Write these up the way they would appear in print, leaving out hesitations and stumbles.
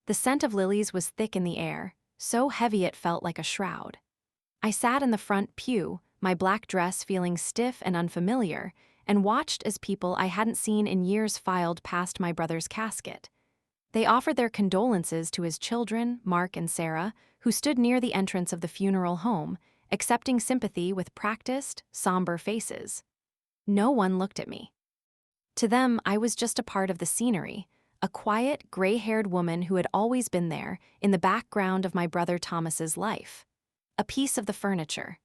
The scent of lilies was thick in the air, so heavy it felt like a shroud. I sat in the front pew, my black dress feeling stiff and unfamiliar, and watched as people I hadn't seen in years filed past my brother's casket. They offered their condolences to his children, Mark and Sarah, who stood near the entrance of the funeral home, accepting sympathy with practiced, somber faces. No one looked at me. To them, I was just a part of the scenery, a quiet, gray-haired woman who had always been there, in the background of my brother Thomas's life. A piece of the furniture.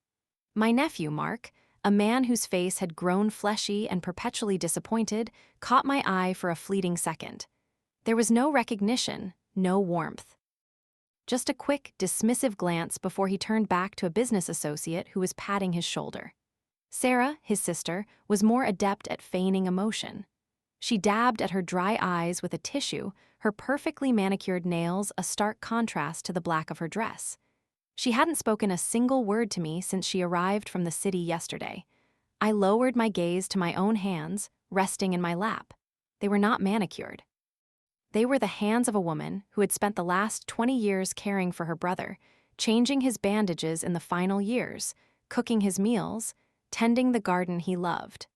My nephew, Mark, a man whose face had grown fleshy and perpetually disappointed, caught my eye for a fleeting second. There was no recognition, no warmth. Just a quick, dismissive glance before he turned back to a business associate who was patting his shoulder. Sarah, his sister, was more adept at feigning emotion. She dabbed at her dry eyes with a tissue, her perfectly manicured nails a stark contrast to the black of her dress. She hadn't spoken a single word to me since she arrived from the city yesterday. I lowered my gaze to my own hands, resting in my lap. They were not manicured. They were the hands of a woman who had spent the last 20 years caring for her brother, changing his bandages in the final years, cooking his meals, tending the garden he loved.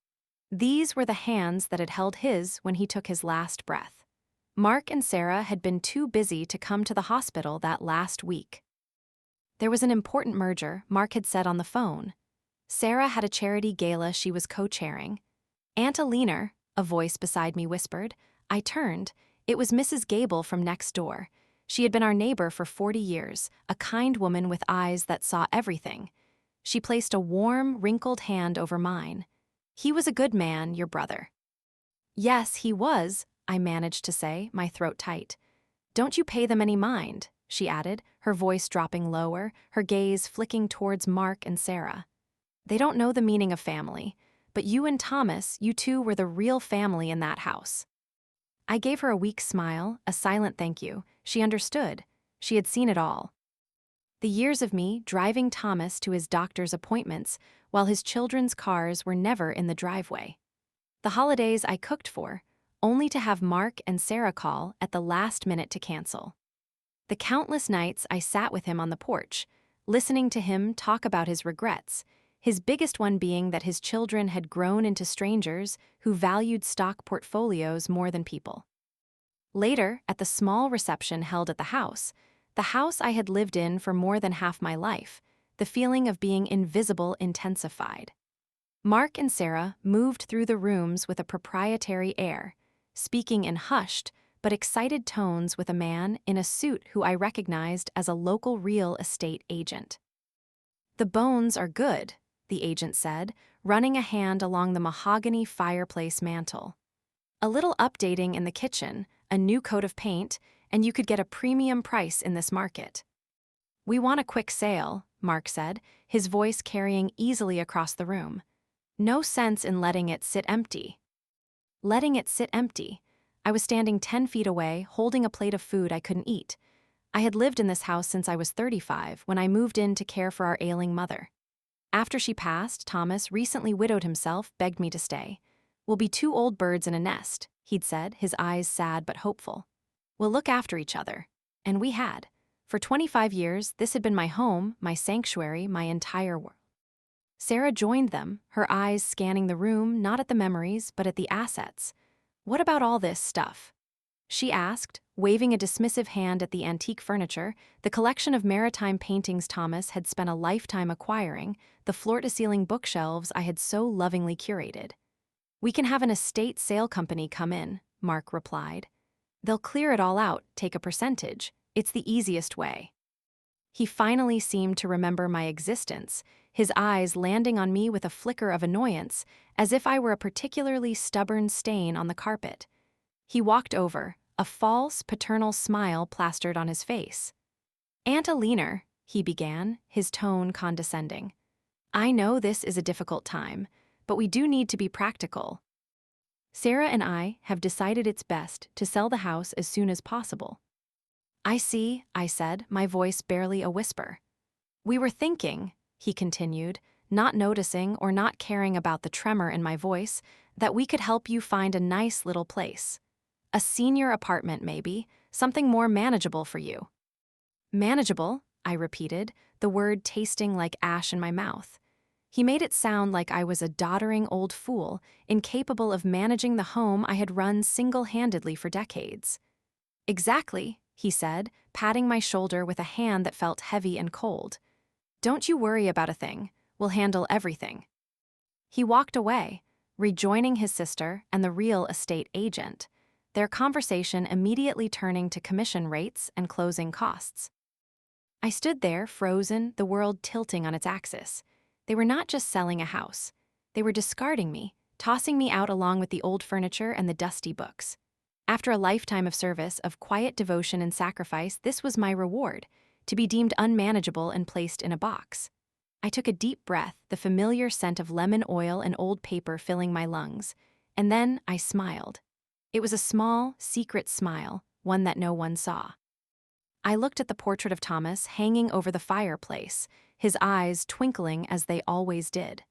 These were the hands that had held his when he took his last breath. Mark and Sarah had been too busy to come to the hospital that last week. There was an important merger, Mark had said on the phone. Sarah had a charity gala she was co-chairing. "Aunt Alina," a voice beside me whispered. I turned. It was Mrs. Gable from next door. She had been our neighbor for 40 years, a kind woman with eyes that saw everything. She placed a warm, wrinkled hand over mine. "He was a good man, your brother." "Yes, he was," I managed to say, my throat tight. "Don't you pay them any mind," she added, her voice dropping lower, her gaze flicking towards Mark and Sarah. "They don't know the meaning of family, but you and Thomas, you two were the real family in that house." I gave her a weak smile, a silent thank you. She understood. She had seen it all. The years of me driving Thomas to his doctor's appointments while his children's cars were never in the driveway. The holidays I cooked for, only to have Mark and Sarah call at the last minute to cancel. The countless nights I sat with him on the porch, listening to him talk about his regrets, his biggest one being that his children had grown into strangers who valued stock portfolios more than people. Later, at the small reception held at the house I had lived in for more than half my life, the feeling of being invisible intensified. Mark and Sarah moved through the rooms with a proprietary air, speaking in hushed but excited tones with a man in a suit who I recognized as a local real estate agent. "The bones are good," the agent said, running a hand along the mahogany fireplace mantel. "A little updating in the kitchen, a new coat of paint, and you could get a premium price in this market." "We want a quick sale," Mark said, his voice carrying easily across the room. "No sense in letting it sit empty." Letting it sit empty. I was standing 10 feet away, holding a plate of food I couldn't eat. I had lived in this house since I was 35 when I moved in to care for our ailing mother. After she passed, Thomas, recently widowed himself, begged me to stay. "We'll be two old birds in a nest," he'd said, his eyes sad but hopeful. "We'll look after each other." And we had. For 25 years, this had been my home, my sanctuary, my entire world. Sarah joined them, her eyes scanning the room, not at the memories, but at the assets. "What about all this stuff?" she asked, waving a dismissive hand at the antique furniture, the collection of maritime paintings Thomas had spent a lifetime acquiring, the floor-to-ceiling bookshelves I had so lovingly curated. "We can have an estate sale company come in," Mark replied. "They'll clear it all out, take a percentage. It's the easiest way." He finally seemed to remember my existence, his eyes landing on me with a flicker of annoyance, as if I were a particularly stubborn stain on the carpet. He walked over, a false, paternal smile plastered on his face. "Aunt Alina," he began, his tone condescending. "I know this is a difficult time, but we do need to be practical. Sarah and I have decided it's best to sell the house as soon as possible." "I see," I said, my voice barely a whisper. "We were thinking," he continued, not noticing or not caring about the tremor in my voice, "that we could help you find a nice little place. A senior apartment maybe, Something more manageable for you." "Manageable?" I repeated, the word tasting like ash in my mouth. He made it sound like I was a doddering old fool, incapable of managing the home I had run single-handedly for decades. "Exactly," he said, patting my shoulder with a hand that felt heavy and cold. "Don't you worry about a thing. We'll handle everything." He walked away, rejoining his sister and the real estate agent, their conversation immediately turning to commission rates and closing costs. I stood there, frozen, the world tilting on its axis. They were not just selling a house. They were discarding me, tossing me out along with the old furniture and the dusty books. After a lifetime of service, of quiet devotion and sacrifice, this was my reward, to be deemed unmanageable and placed in a box. I took a deep breath, the familiar scent of lemon oil and old paper filling my lungs, and then I smiled. It was a small, secret smile, one that no one saw. I looked at the portrait of Thomas hanging over the fireplace, his eyes twinkling as they always did.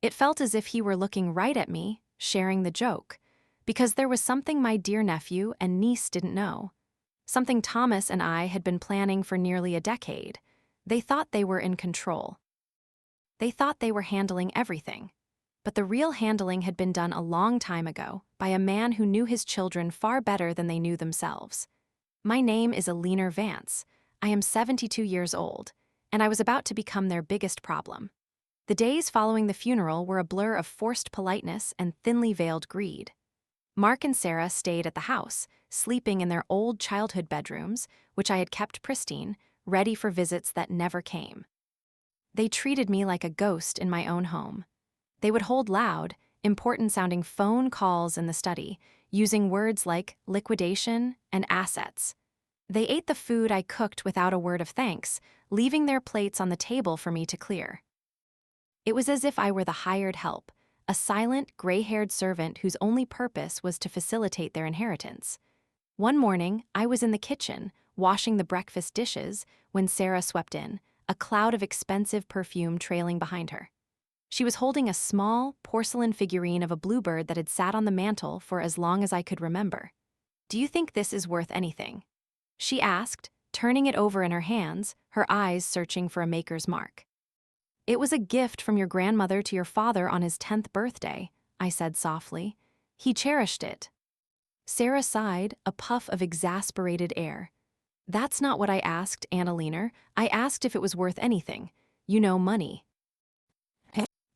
It felt as if he were looking right at me, sharing the joke, because there was something my dear nephew and niece didn't know. Something Thomas and I had been planning for nearly a decade. They thought they were in control. They thought they were handling everything. But the real handling had been done a long time ago by a man who knew his children far better than they knew themselves. My name is Alina Vance. I am 72 years old, and I was about to become their biggest problem. The days following the funeral were a blur of forced politeness and thinly veiled greed. Mark and Sarah stayed at the house, sleeping in their old childhood bedrooms, which I had kept pristine, ready for visits that never came. They treated me like a ghost in my own home. They would hold loud, important-sounding phone calls in the study, using words like liquidation and assets. They ate the food I cooked without a word of thanks, leaving their plates on the table for me to clear. It was as if I were the hired help, a silent, gray-haired servant whose only purpose was to facilitate their inheritance. One morning, I was in the kitchen, washing the breakfast dishes, when Sarah swept in, a cloud of expensive perfume trailing behind her. She was holding a small, porcelain figurine of a bluebird that had sat on the mantel for as long as I could remember. "Do you think this is worth anything?" she asked, turning it over in her hands, her eyes searching for a maker's mark. "It was a gift from your grandmother to your father on his 10th birthday," I said softly. "He cherished it." Sarah sighed, a puff of exasperated air. "That's not what I asked, Annalena. I asked if it was worth anything. You know, money."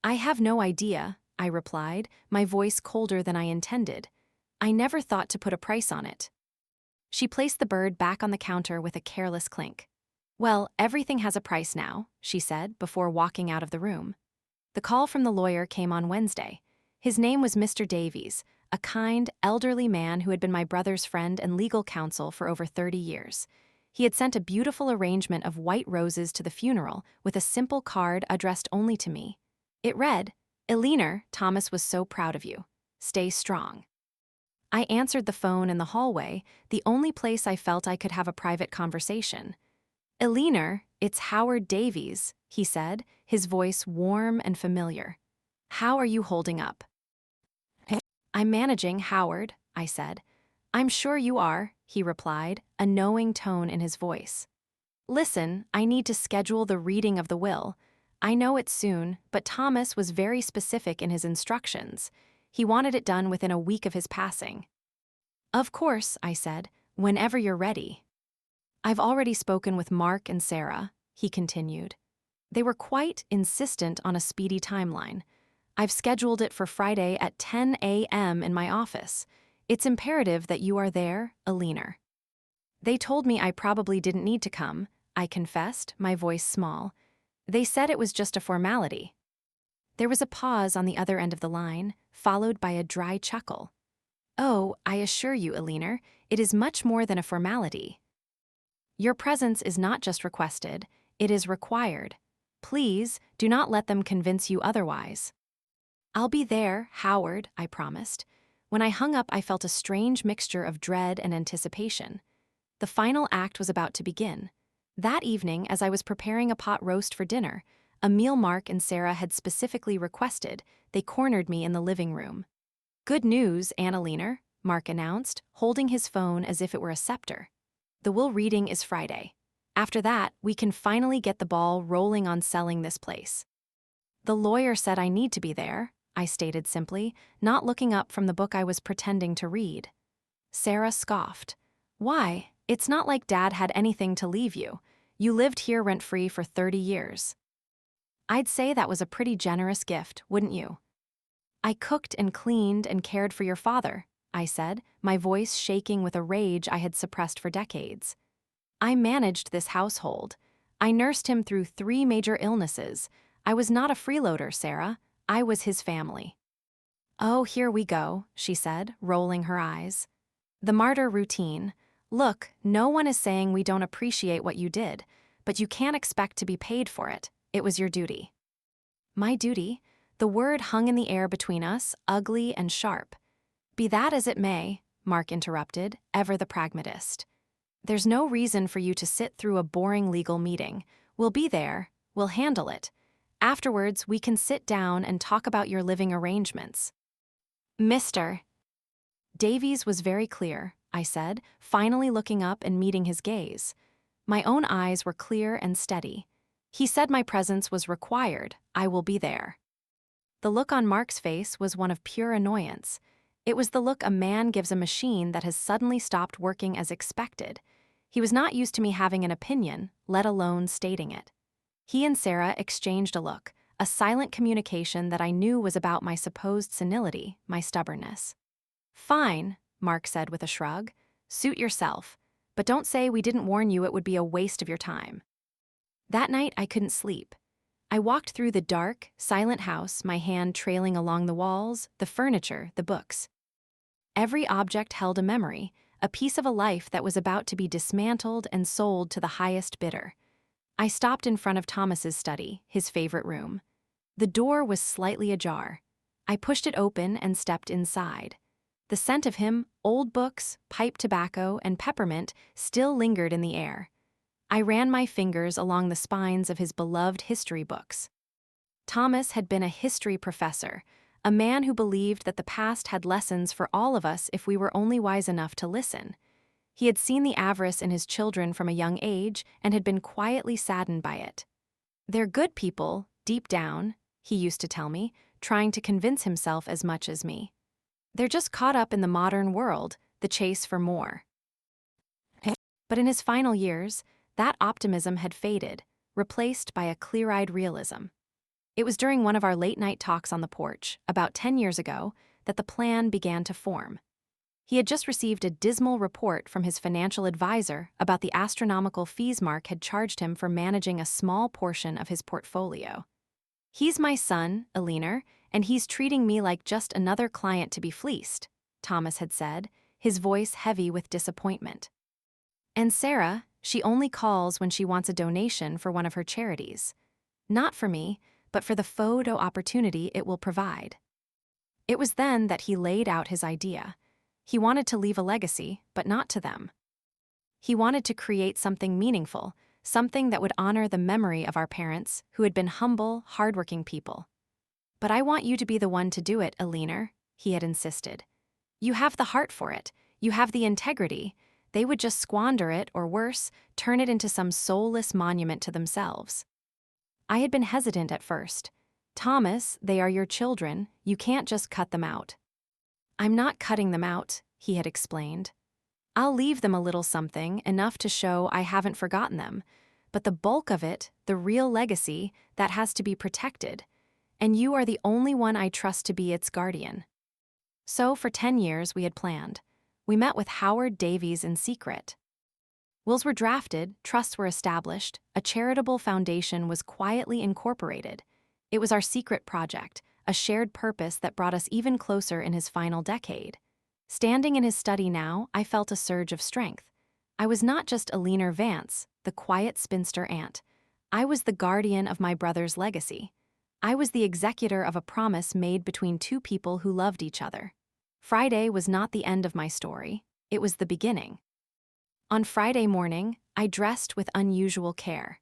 "I have no idea," I replied, my voice colder than I intended. "I never thought to put a price on it." She placed the bird back on the counter with a careless clink. "Well, everything has a price now," she said before walking out of the room. The call from the lawyer came on Wednesday. His name was Mr. Davies, a kind, elderly man who had been my brother's friend and legal counsel for over 30 years. He had sent a beautiful arrangement of white roses to the funeral with a simple card addressed only to me. It read, "Alina, Thomas was so proud of you. Stay strong." I answered the phone in the hallway, the only place I felt I could have a private conversation. "Alina, it's Howard Davies," he said, his voice warm and familiar. "How are you holding up?" "I'm managing, Howard," I said. "I'm sure you are," he replied, a knowing tone in his voice. "Listen, I need to schedule the reading of the will. I know it's soon, but Thomas was very specific in his instructions. He wanted it done within a week of his passing." "Of course," I said, "whenever you're ready." "I've already spoken with Mark and Sarah," he continued. "They were quite insistent on a speedy timeline. I've scheduled it for Friday at 10 a.m. in my office. It's imperative that you are there, Alina." "They told me I probably didn't need to come," I confessed, my voice small. "They said it was just a formality." There was a pause on the other end of the line, followed by a dry chuckle. "Oh, I assure you, Alina, it is much more than a formality. Your presence is not just requested, it is required. Please, do not let them convince you otherwise." "I'll be there, Howard," I promised. When I hung up, I felt a strange mixture of dread and anticipation. The final act was about to begin. That evening, as I was preparing a pot roast for dinner, a meal Mark and Sarah had specifically requested, they cornered me in the living room. "Good news, Annalena," Mark announced, holding his phone as if it were a scepter. The will reading is Friday. After that, we can finally get the ball rolling on selling this place. The lawyer said I need to be there, I stated simply, not looking up from the book I was pretending to read. Sarah scoffed. Why? It's not like Dad had anything to leave you. You lived here rent-free for 30 years. I'd say that was a pretty generous gift, wouldn't you? I cooked and cleaned and cared for your father, I said, my voice shaking with a rage I had suppressed for decades. I managed this household. I nursed him through 3 major illnesses. I was not a freeloader, Sarah. I was his family. Oh, here we go, she said, rolling her eyes. The martyr routine. Look, no one is saying we don't appreciate what you did, but you can't expect to be paid for it. It was your duty. My duty? The word hung in the air between us, ugly and sharp. Be that as it may, Mark interrupted, ever the pragmatist. There's no reason for you to sit through a boring legal meeting. We'll be there. We'll handle it. Afterwards, we can sit down and talk about your living arrangements. Mr. Davies was very clear, I said, finally looking up and meeting his gaze. My own eyes were clear and steady. He said my presence was required. I will be there. The look on Mark's face was one of pure annoyance. It was the look a man gives a machine that has suddenly stopped working as expected. He was not used to me having an opinion, let alone stating it. He and Sarah exchanged a look, a silent communication that I knew was about my supposed senility, my stubbornness. Fine, Mark said with a shrug. Suit yourself. But don't say we didn't warn you it would be a waste of your time. That night I couldn't sleep. I walked through the dark, silent house, my hand trailing along the walls, the furniture, the books. Every object held a memory, a piece of a life that was about to be dismantled and sold to the highest bidder. I stopped in front of Thomas's study, his favorite room. The door was slightly ajar. I pushed it open and stepped inside. The scent of him, old books, pipe tobacco, and peppermint still lingered in the air. I ran my fingers along the spines of his beloved history books. Thomas had been a history professor, a man who believed that the past had lessons for all of us if we were only wise enough to listen. He had seen the avarice in his children from a young age and had been quietly saddened by it. They're good people, deep down, he used to tell me, trying to convince himself as much as me. They're just caught up in the modern world, the chase for more. But in his final years, that optimism had faded, replaced by a clear-eyed realism. It was during one of our late-night talks on the porch, about 10 years ago, that the plan began to form. He had just received a dismal report from his financial advisor about the astronomical fees Mark had charged him for managing a small portion of his portfolio. He's my son, Eleanor, and he's treating me like just another client to be fleeced, Thomas had said, his voice heavy with disappointment. And Sarah, she only calls when she wants a donation for one of her charities. Not for me, but for the photo opportunity it will provide. It was then that he laid out his idea. He wanted to leave a legacy, but not to them. He wanted to create something meaningful, something that would honor the memory of our parents, who had been humble, hardworking people. But I want you to be the one to do it, Eleanor, he had insisted. You have the heart for it. You have the integrity. They would just squander it, or worse, turn it into some soulless monument to themselves. I had been hesitant at first. Thomas, they are your children. You can't just cut them out. I'm not cutting them out, he had explained. I'll leave them a little something, enough to show I haven't forgotten them. But the bulk of it, the real legacy, that has to be protected. And you are the only one I trust to be its guardian. So for 10 years we had planned. We met with Howard Davies in secret. Wills were drafted, trusts were established, a charitable foundation was quietly incorporated. It was our secret project, a shared purpose that brought us even closer in his final decade. Standing in his study now, I felt a surge of strength. I was not just Eleanor Vance, the quiet spinster aunt. I was the guardian of my brother's legacy. I was the executor of a promise made between two people who loved each other. Friday was not the end of my story, it was the beginning. On Friday morning, I dressed with unusual care.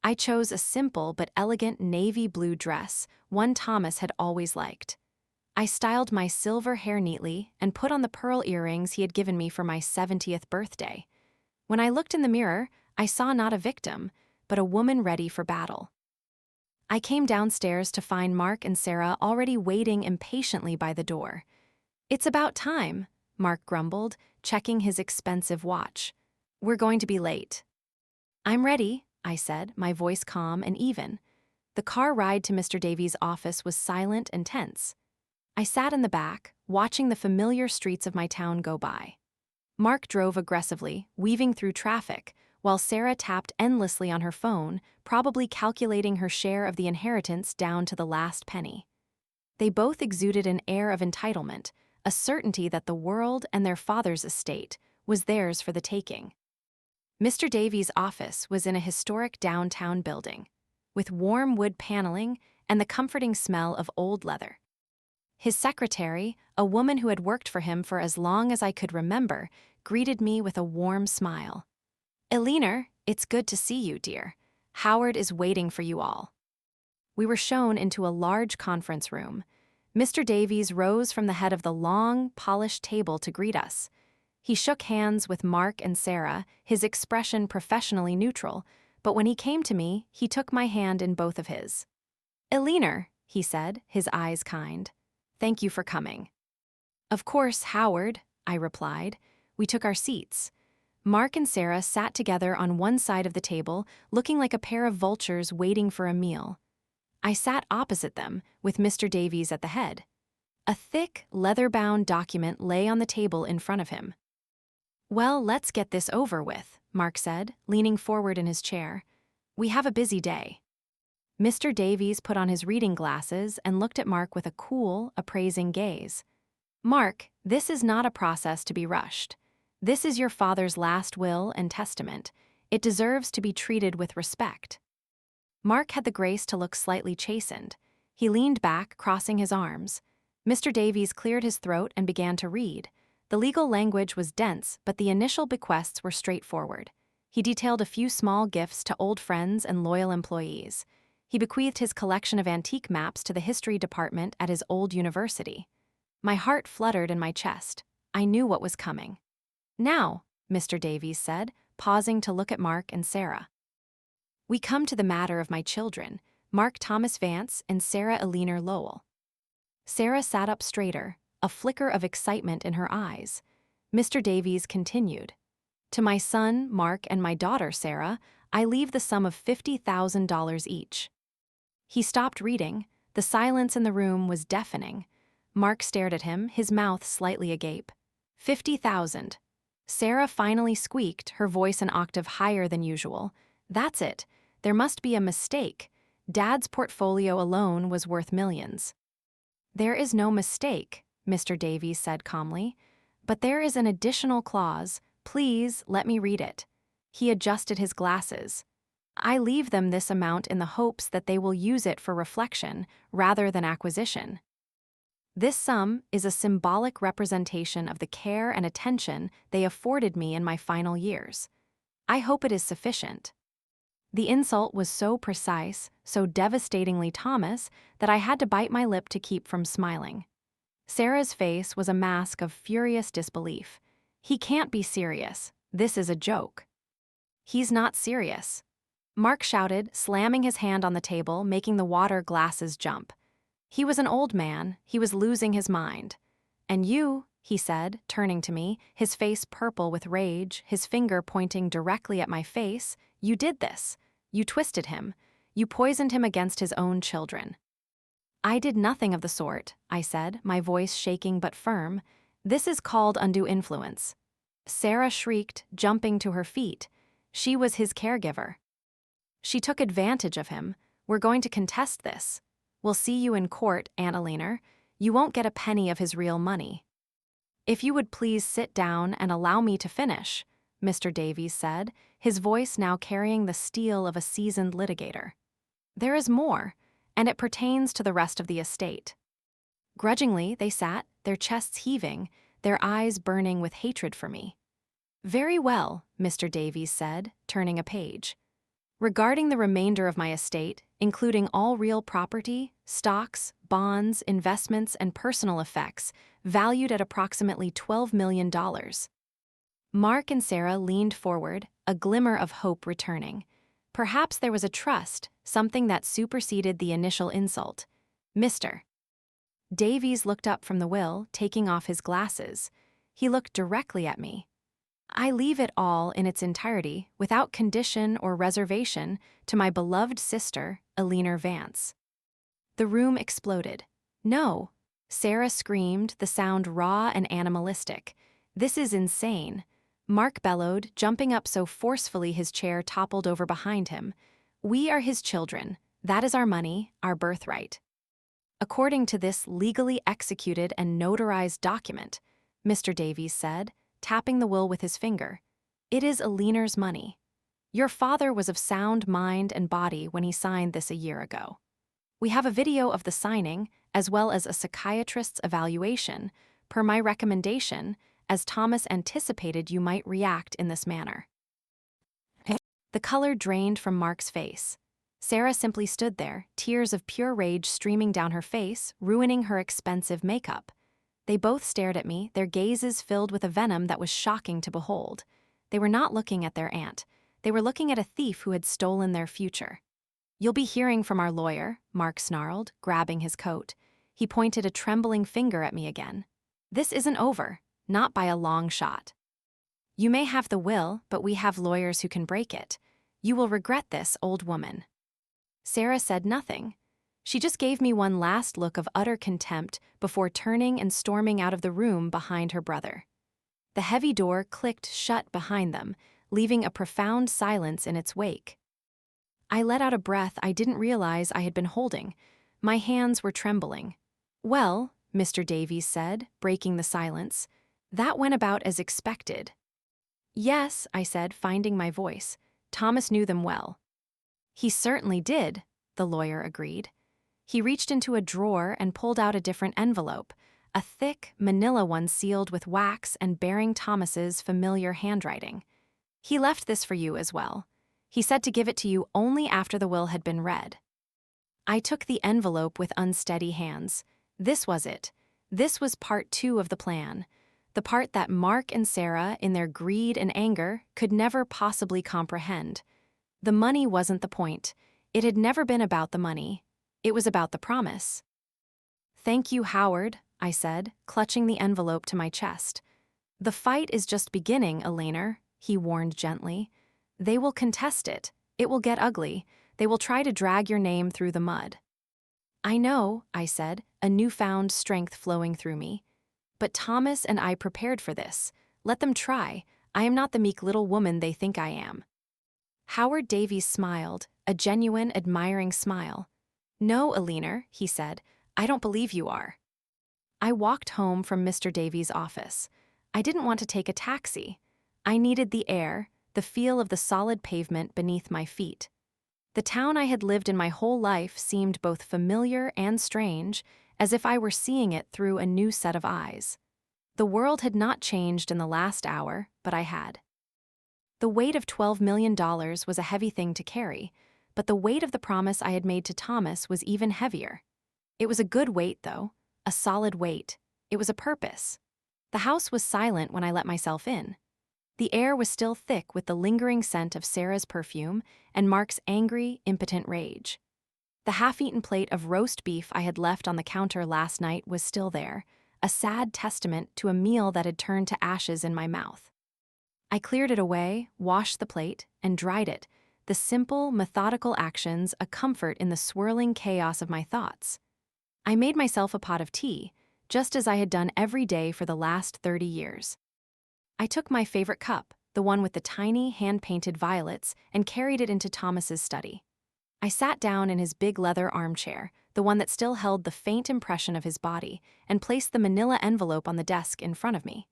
I chose a simple but elegant navy blue dress, one Thomas had always liked. I styled my silver hair neatly and put on the pearl earrings he had given me for my 70th birthday. When I looked in the mirror, I saw not a victim, but a woman ready for battle. I came downstairs to find Mark and Sarah already waiting impatiently by the door. "It's about time," Mark grumbled, checking his expensive watch. "We're going to be late." "I'm ready," I said, my voice calm and even. The car ride to Mr. Davies' office was silent and tense. I sat in the back, watching the familiar streets of my town go by. Mark drove aggressively, weaving through traffic, while Sarah tapped endlessly on her phone, probably calculating her share of the inheritance down to the last penny. They both exuded an air of entitlement, a certainty that the world and their father's estate was theirs for the taking. Mr. Davies' office was in a historic downtown building, with warm wood paneling and the comforting smell of old leather. His secretary, a woman who had worked for him for as long as I could remember, greeted me with a warm smile. "Eleanor, it's good to see you, dear. Howard is waiting for you all." We were shown into a large conference room. Mr. Davies rose from the head of the long, polished table to greet us. He shook hands with Mark and Sarah, his expression professionally neutral, but when he came to me, he took my hand in both of his. "Eleanor," he said, his eyes kind. "Thank you for coming." "Of course, Howard," I replied. We took our seats. Mark and Sarah sat together on one side of the table, looking like a pair of vultures waiting for a meal. I sat opposite them, with Mr. Davies at the head. A thick, leather-bound document lay on the table in front of him. "Well, let's get this over with," Mark said, leaning forward in his chair. "We have a busy day." Mr. Davies put on his reading glasses and looked at Mark with a cool, appraising gaze. "Mark, this is not a process to be rushed. This is your father's last will and testament. It deserves to be treated with respect." Mark had the grace to look slightly chastened. He leaned back, crossing his arms. Mr. Davies cleared his throat and began to read. The legal language was dense, but the initial bequests were straightforward. He detailed a few small gifts to old friends and loyal employees. He bequeathed his collection of antique maps to the history department at his old university. My heart fluttered in my chest. I knew what was coming. "Now," Mr. Davies said, pausing to look at Mark and Sarah. "We come to the matter of my children, Mark Thomas Vance and Sarah Eleanor Lowell." Sarah sat up straighter, a flicker of excitement in her eyes. Mr. Davies continued. "To my son, Mark, and my daughter, Sarah, I leave the sum of $50,000 each." He stopped reading. The silence in the room was deafening. Mark stared at him, his mouth slightly agape. 50,000. Sarah finally squeaked, her voice an octave higher than usual. "That's it. There must be a mistake. Dad's portfolio alone was worth millions." "There is no mistake," Mr. Davies said calmly. "But there is an additional clause. Please, let me read it." He adjusted his glasses. "I leave them this amount in the hopes that they will use it for reflection rather than acquisition. This sum is a symbolic representation of the care and attention they afforded me in my final years. I hope it is sufficient." The insult was so precise, so devastatingly Thomas, that I had to bite my lip to keep from smiling. Sarah's face was a mask of furious disbelief. "He can't be serious. This is a joke." "He's not serious," Mark shouted, slamming his hand on the table, making the water glasses jump. He was an old man. He was losing his mind. "And you," he said, turning to me, his face purple with rage, his finger pointing directly at my face, "you did this. You twisted him. You poisoned him against his own children." "I did nothing of the sort," I said, my voice shaking but firm. "This is called undue influence." Sarah shrieked, jumping to her feet. She was his caregiver. "She took advantage of him. We're going to contest this. We'll see you in court, Aunt Eleanor. You won't get a penny of his real money." "If you would please sit down and allow me to finish," Mr. Davies said, his voice now carrying the steel of a seasoned litigator. "There is more, and it pertains to the rest of the estate." Grudgingly, they sat, their chests heaving, their eyes burning with hatred for me. "Very well," Mr. Davies said, turning a page. "Regarding the remainder of my estate, including all real property, stocks, bonds, investments, and personal effects, valued at approximately $12 million. Mark and Sarah leaned forward, a glimmer of hope returning. Perhaps there was a trust, something that superseded the initial insult. Mr. Davies looked up from the will, taking off his glasses. He looked directly at me. I leave it all in its entirety, without condition or reservation, to my beloved sister, Eleanor Vance. The room exploded. No, Sarah screamed, the sound raw and animalistic. This is insane. Mark bellowed, jumping up so forcefully his chair toppled over behind him. We are his children. That is our money, our birthright. According to this legally executed and notarized document, Mr. Davies said, tapping the will with his finger, it is Eleanor's money. Your father was of sound mind and body when he signed this a year ago. We have a video of the signing, as well as a psychiatrist's evaluation, per my recommendation, as Thomas anticipated you might react in this manner. The color drained from Mark's face. Sarah simply stood there, tears of pure rage streaming down her face, ruining her expensive makeup. They both stared at me, their gazes filled with a venom that was shocking to behold. They were not looking at their aunt. They were looking at a thief who had stolen their future. You'll be hearing from our lawyer, Mark snarled, grabbing his coat. He pointed a trembling finger at me again. This isn't over, not by a long shot. You may have the will, but we have lawyers who can break it. You will regret this, old woman. Sarah said nothing. She just gave me one last look of utter contempt before turning and storming out of the room behind her brother. The heavy door clicked shut behind them, leaving a profound silence in its wake. I let out a breath I didn't realize I had been holding. My hands were trembling. Well, Mr. Davies said, breaking the silence, that went about as expected. Yes, I said, finding my voice. Thomas knew them well. He certainly did, the lawyer agreed. He reached into a drawer and pulled out a different envelope, a thick, manila one sealed with wax and bearing Thomas's familiar handwriting. He left this for you as well. He said to give it to you only after the will had been read. I took the envelope with unsteady hands. This was it. This was part 2 of the plan. The part that Mark and Sarah, in their greed and anger, could never possibly comprehend. The money wasn't the point. It had never been about the money. It was about the promise. Thank you, Howard, I said, clutching the envelope to my chest. The fight is just beginning, Eleanor, he warned gently. They will contest it. It will get ugly. They will try to drag your name through the mud. I know, I said, a newfound strength flowing through me. But Thomas and I prepared for this. Let them try. I am not the meek little woman they think I am. Howard Davies smiled, a genuine, admiring smile. No, Eleanor, he said, I don't believe you are. I walked home from Mr. Davies' office. I didn't want to take a taxi. I needed the air, the feel of the solid pavement beneath my feet. The town I had lived in my whole life seemed both familiar and strange, as if I were seeing it through a new set of eyes. The world had not changed in the last hour, but I had. The weight of $12 million was a heavy thing to carry, but the weight of the promise I had made to Thomas was even heavier. It was a good weight, though, a solid weight. It was a purpose. The house was silent when I let myself in. The air was still thick with the lingering scent of Sarah's perfume and Mark's angry, impotent rage. The half-eaten plate of roast beef I had left on the counter last night was still there, a sad testament to a meal that had turned to ashes in my mouth. I cleared it away, washed the plate, and dried it, the simple, methodical actions a comfort in the swirling chaos of my thoughts. I made myself a pot of tea, just as I had done every day for the last 30 years. I took my favorite cup, the one with the tiny, hand-painted violets, and carried it into Thomas's study. I sat down in his big leather armchair, the one that still held the faint impression of his body, and placed the manila envelope on the desk in front of me.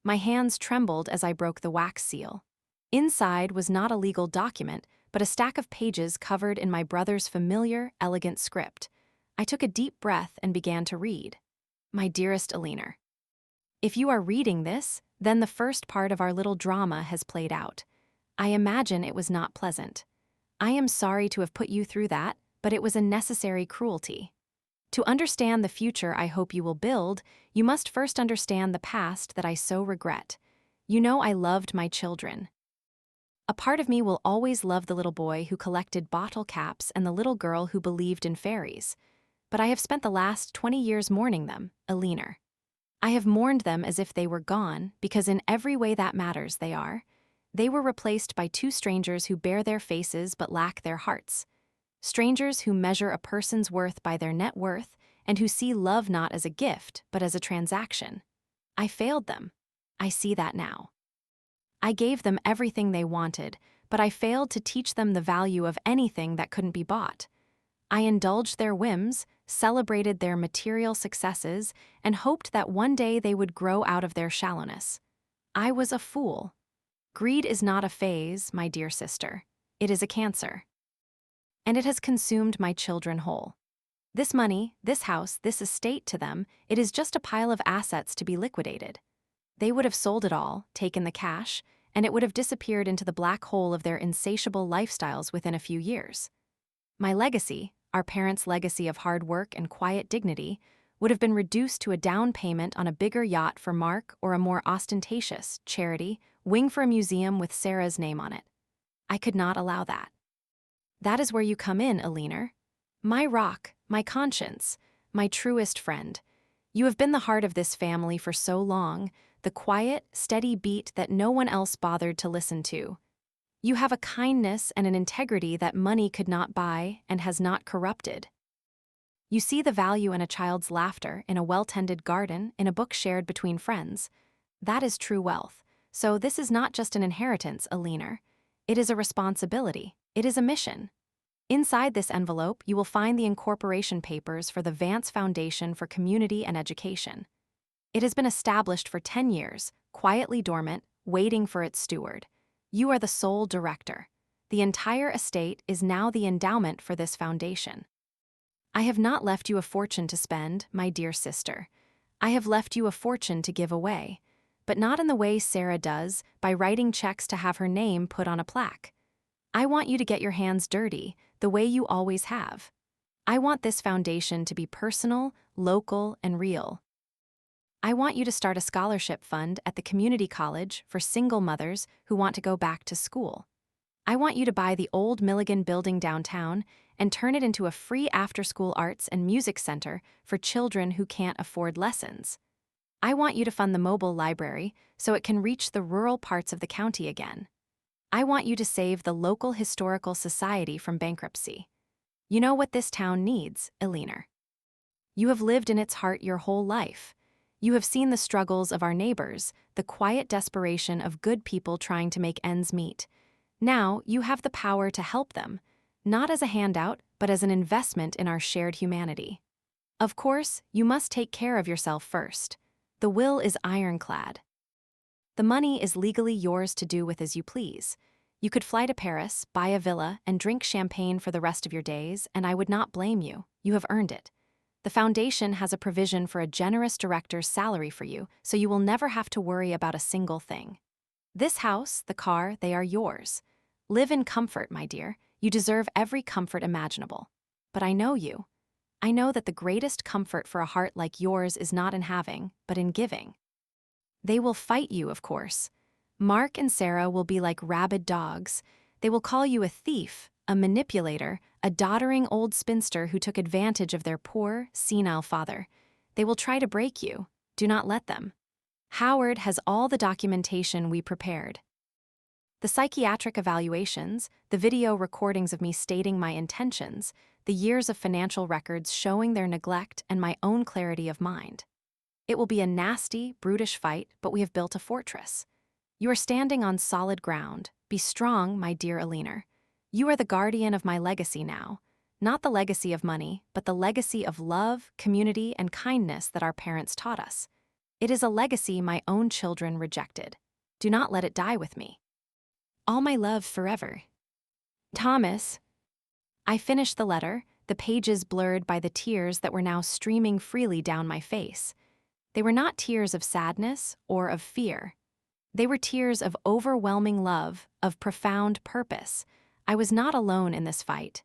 My hands trembled as I broke the wax seal. Inside was not a legal document, but a stack of pages covered in my brother's familiar, elegant script. I took a deep breath and began to read. My dearest Eleanor, if you are reading this, then the first part of our little drama has played out. I imagine it was not pleasant. I am sorry to have put you through that, but it was a necessary cruelty. To understand the future I hope you will build, you must first understand the past that I so regret. You know I loved my children. A part of me will always love the little boy who collected bottle caps and the little girl who believed in fairies. But I have spent the last 20 years mourning them, Eleanor. I have mourned them as if they were gone, because in every way that matters they are. They were replaced by two strangers who bear their faces but lack their hearts. Strangers who measure a person's worth by their net worth and who see love not as a gift but as a transaction. I failed them. I see that now. I gave them everything they wanted, but I failed to teach them the value of anything that couldn't be bought. I indulged their whims, celebrated their material successes, and hoped that one day they would grow out of their shallowness. I was a fool. Greed is not a phase, my dear sister. It is a cancer. And it has consumed my children whole. This money, this house, this estate to them, it is just a pile of assets to be liquidated. They would have sold it all, taken the cash, and it would have disappeared into the black hole of their insatiable lifestyles within a few years. My legacy, our parents' legacy of hard work and quiet dignity, would have been reduced to a down payment on a bigger yacht for Mark or a more ostentatious charity wing for a museum with Sarah's name on it. I could not allow that. That is where you come in, Eleanor. My rock, my conscience, my truest friend. You have been the heart of this family for so long, the quiet, steady beat that no one else bothered to listen to. You have a kindness and an integrity that money could not buy and has not corrupted. You see the value in a child's laughter, in a well-tended garden, in a book shared between friends. That is true wealth. So this is not just an inheritance, Eleanor. It is a responsibility. It is a mission. Inside this envelope, you will find the incorporation papers for the Vance Foundation for Community and Education. It has been established for 10 years, quietly dormant, waiting for its steward. You are the sole director. The entire estate is now the endowment for this foundation. I have not left you a fortune to spend, my dear sister. I have left you a fortune to give away, but not in the way Sarah does, by writing checks to have her name put on a plaque. I want you to get your hands dirty, the way you always have. I want this foundation to be personal, local, and real. I want you to start a scholarship fund at the community college for single mothers who want to go back to school. I want you to buy the old Milligan building downtown and turn it into a free after-school arts and music center for children who can't afford lessons. I want you to fund the mobile library so it can reach the rural parts of the county again. I want you to save the local historical society from bankruptcy. You know what this town needs, Eleanor. You have lived in its heart your whole life. You have seen the struggles of our neighbors, the quiet desperation of good people trying to make ends meet. Now you have the power to help them, not as a handout, but as an investment in our shared humanity. Of course, you must take care of yourself first. The will is ironclad. The money is legally yours to do with as you please. You could fly to Paris, buy a villa, and drink champagne for the rest of your days, and I would not blame you. You have earned it. The foundation has a provision for a generous director's salary for you, so you will never have to worry about a single thing. This house, the car, they are yours. Live in comfort, my dear. You deserve every comfort imaginable. But I know you. I know that the greatest comfort for a heart like yours is not in having, but in giving. They will fight you, of course. Mark and Sarah will be like rabid dogs. They will call you a thief, a manipulator, a doddering old spinster who took advantage of their poor, senile father. They will try to break you. Do not let them. Howard has all the documentation we prepared. The psychiatric evaluations, the video recordings of me stating my intentions, the years of financial records showing their neglect and my own clarity of mind. It will be a nasty, brutish fight, but we have built a fortress. You are standing on solid ground. Be strong, my dear Eleanor. You are the guardian of my legacy now. Not the legacy of money, but the legacy of love, community, and kindness that our parents taught us. It is a legacy my own children rejected. Do not let it die with me. All my love forever. Thomas. I finished the letter, the pages blurred by the tears that were now streaming freely down my face. They were not tears of sadness or of fear. They were tears of overwhelming love, of profound purpose. I was not alone in this fight.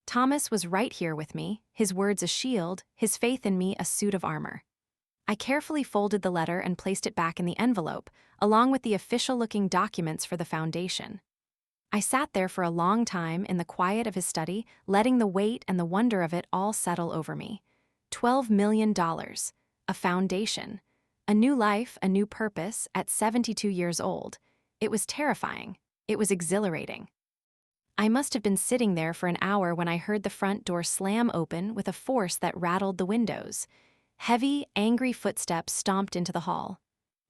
Thomas was right here with me, his words a shield, his faith in me a suit of armor. I carefully folded the letter and placed it back in the envelope, along with the official-looking documents for the foundation. I sat there for a long time in the quiet of his study, letting the weight and the wonder of it all settle over me. $12 million. A foundation. A new life, a new purpose, at 72 years old. It was terrifying. It was exhilarating. I must have been sitting there for an hour when I heard the front door slam open with a force that rattled the windows. Heavy, angry footsteps stomped into the hall.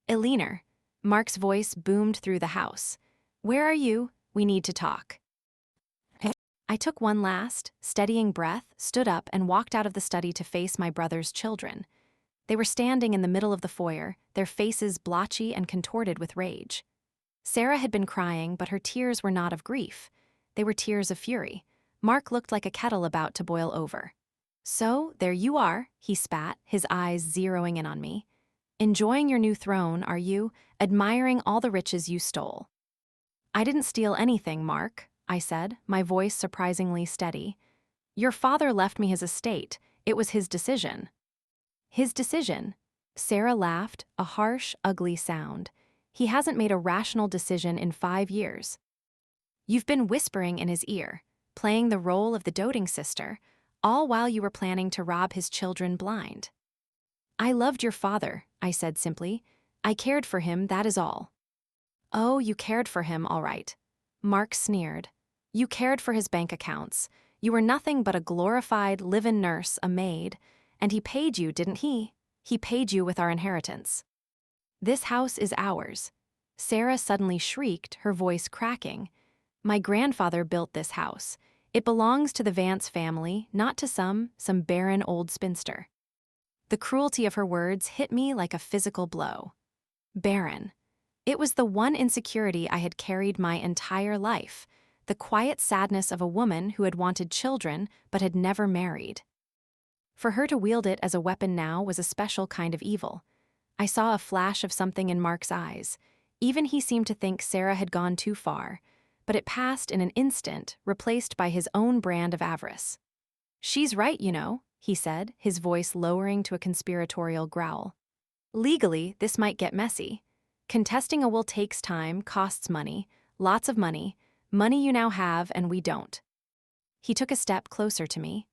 "Eleanor," Mark's voice boomed through the house. "Where are you? We need to talk." I took one last, steadying breath, stood up, and walked out of the study to face my brother's children. They were standing in the middle of the foyer, their faces blotchy and contorted with rage. Sarah had been crying, but her tears were not of grief. They were tears of fury. Mark looked like a kettle about to boil over. "So, there you are," he spat, his eyes zeroing in on me. "Enjoying your new throne, are you? Admiring all the riches you stole." "I didn't steal anything, Mark," I said, my voice surprisingly steady. "Your father left me his estate. It was his decision." "His decision?" Sarah laughed, a harsh, ugly sound. "He hasn't made a rational decision in 5 years. You've been whispering in his ear, playing the role of the doting sister, all while you were planning to rob his children blind." "I loved your father," I said simply. "I cared for him, that is all." "Oh, you cared for him, all right." Mark sneered. "You cared for his bank accounts. You were nothing but a glorified live-in nurse, a maid. And he paid you, didn't he? He paid you with our inheritance." "This house is ours." Sarah suddenly shrieked, her voice cracking. "My grandfather built this house. It belongs to the Vance family, not to some barren old spinster." The cruelty of her words hit me like a physical blow. Barren. It was the one insecurity I had carried my entire life, the quiet sadness of a woman who had wanted children but had never married. For her to wield it as a weapon now was a special kind of evil. I saw a flash of something in Mark's eyes. Even he seemed to think Sarah had gone too far, but it passed in an instant, replaced by his own brand of avarice. "She's right, you know," he said, his voice lowering to a conspiratorial growl. "Legally, this might get messy. Contesting a will takes time, costs money, lots of money, money you now have and we don't." He took a step closer to me.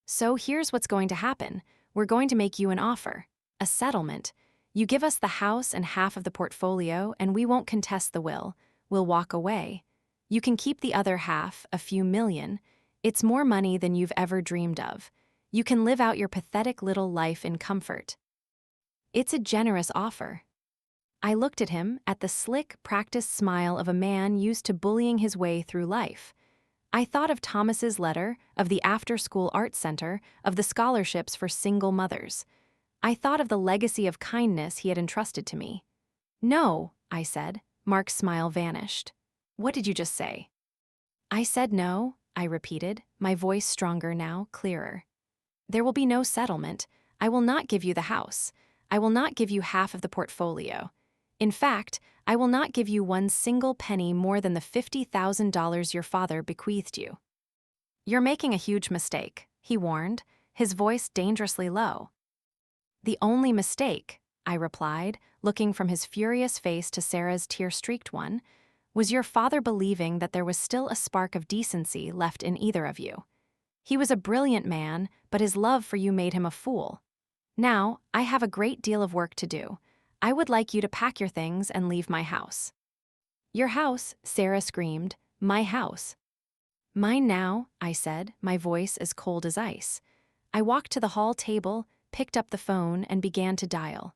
"So here's what's going to happen. We're going to make you an offer. A settlement. You give us the house and half of the portfolio, and we won't contest the will. We'll walk away. You can keep the other half, a few million. It's more money than you've ever dreamed of. You can live out your pathetic little life in comfort." "It's a generous offer." I looked at him, at the slick, practiced smile of a man used to bullying his way through life. I thought of Thomas's letter, of the after-school art center, of the scholarships for single mothers. I thought of the legacy of kindness he had entrusted to me. "No," I said. Mark's smile vanished. "What did you just say?" "I said no," I repeated, my voice stronger now, clearer. "There will be no settlement. I will not give you the house. I will not give you half of the portfolio. In fact, I will not give you one single penny more than the $50,000 your father bequeathed you." "You're making a huge mistake," he warned, his voice dangerously low. "The only mistake," I replied, looking from his furious face to Sarah's tear-streaked one, "was your father believing that there was still a spark of decency left in either of you. He was a brilliant man, but his love for you made him a fool. Now, I have a great deal of work to do. I would like you to pack your things and leave my house." "Your house," Sarah screamed. "My house." "Mine now," I said, my voice as cold as ice. I walked to the hall table, picked up the phone, and began to dial.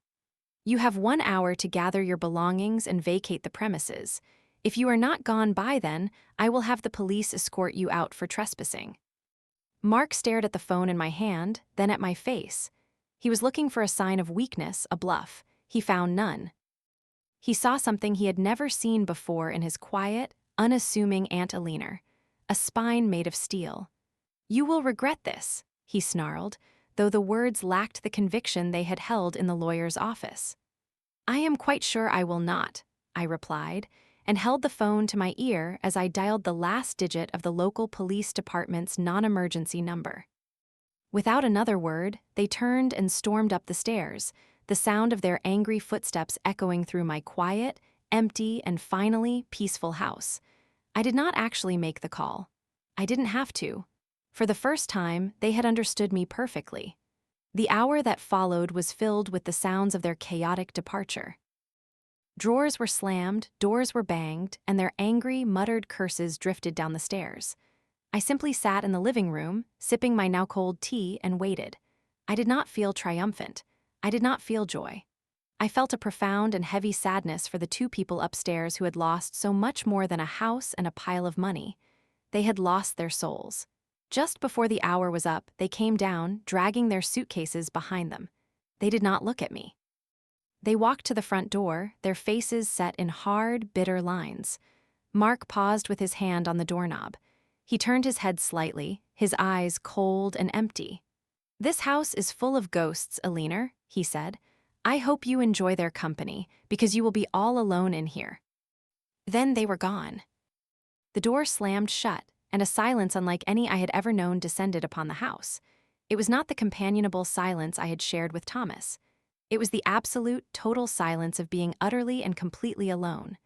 "You have 1 hour to gather your belongings and vacate the premises. If you are not gone by then, I will have the police escort you out for trespassing." Mark stared at the phone in my hand, then at my face. He was looking for a sign of weakness, a bluff. He found none. He saw something he had never seen before in his quiet, unassuming Aunt Eleanor, a spine made of steel. "You will regret this," he snarled, though the words lacked the conviction they had held in the lawyer's office. "I am quite sure I will not," I replied, and held the phone to my ear as I dialed the last digit of the local police department's non-emergency number. Without another word, they turned and stormed up the stairs, the sound of their angry footsteps echoing through my quiet, empty, and finally peaceful house. I did not actually make the call. I didn't have to. For the first time, they had understood me perfectly. The hour that followed was filled with the sounds of their chaotic departure. Drawers were slammed, doors were banged, and their angry, muttered curses drifted down the stairs. I simply sat in the living room, sipping my now-cold tea, and waited. I did not feel triumphant. I did not feel joy. I felt a profound and heavy sadness for the two people upstairs who had lost so much more than a house and a pile of money. They had lost their souls. Just before the hour was up, they came down, dragging their suitcases behind them. They did not look at me. They walked to the front door, their faces set in hard, bitter lines. Mark paused with his hand on the doorknob. He turned his head slightly, his eyes cold and empty. "This house is full of ghosts, Alina," he said. "I hope you enjoy their company, because you will be all alone in here." Then they were gone. The door slammed shut, and a silence unlike any I had ever known descended upon the house. It was not the companionable silence I had shared with Thomas. It was the absolute, total silence of being utterly and completely alone.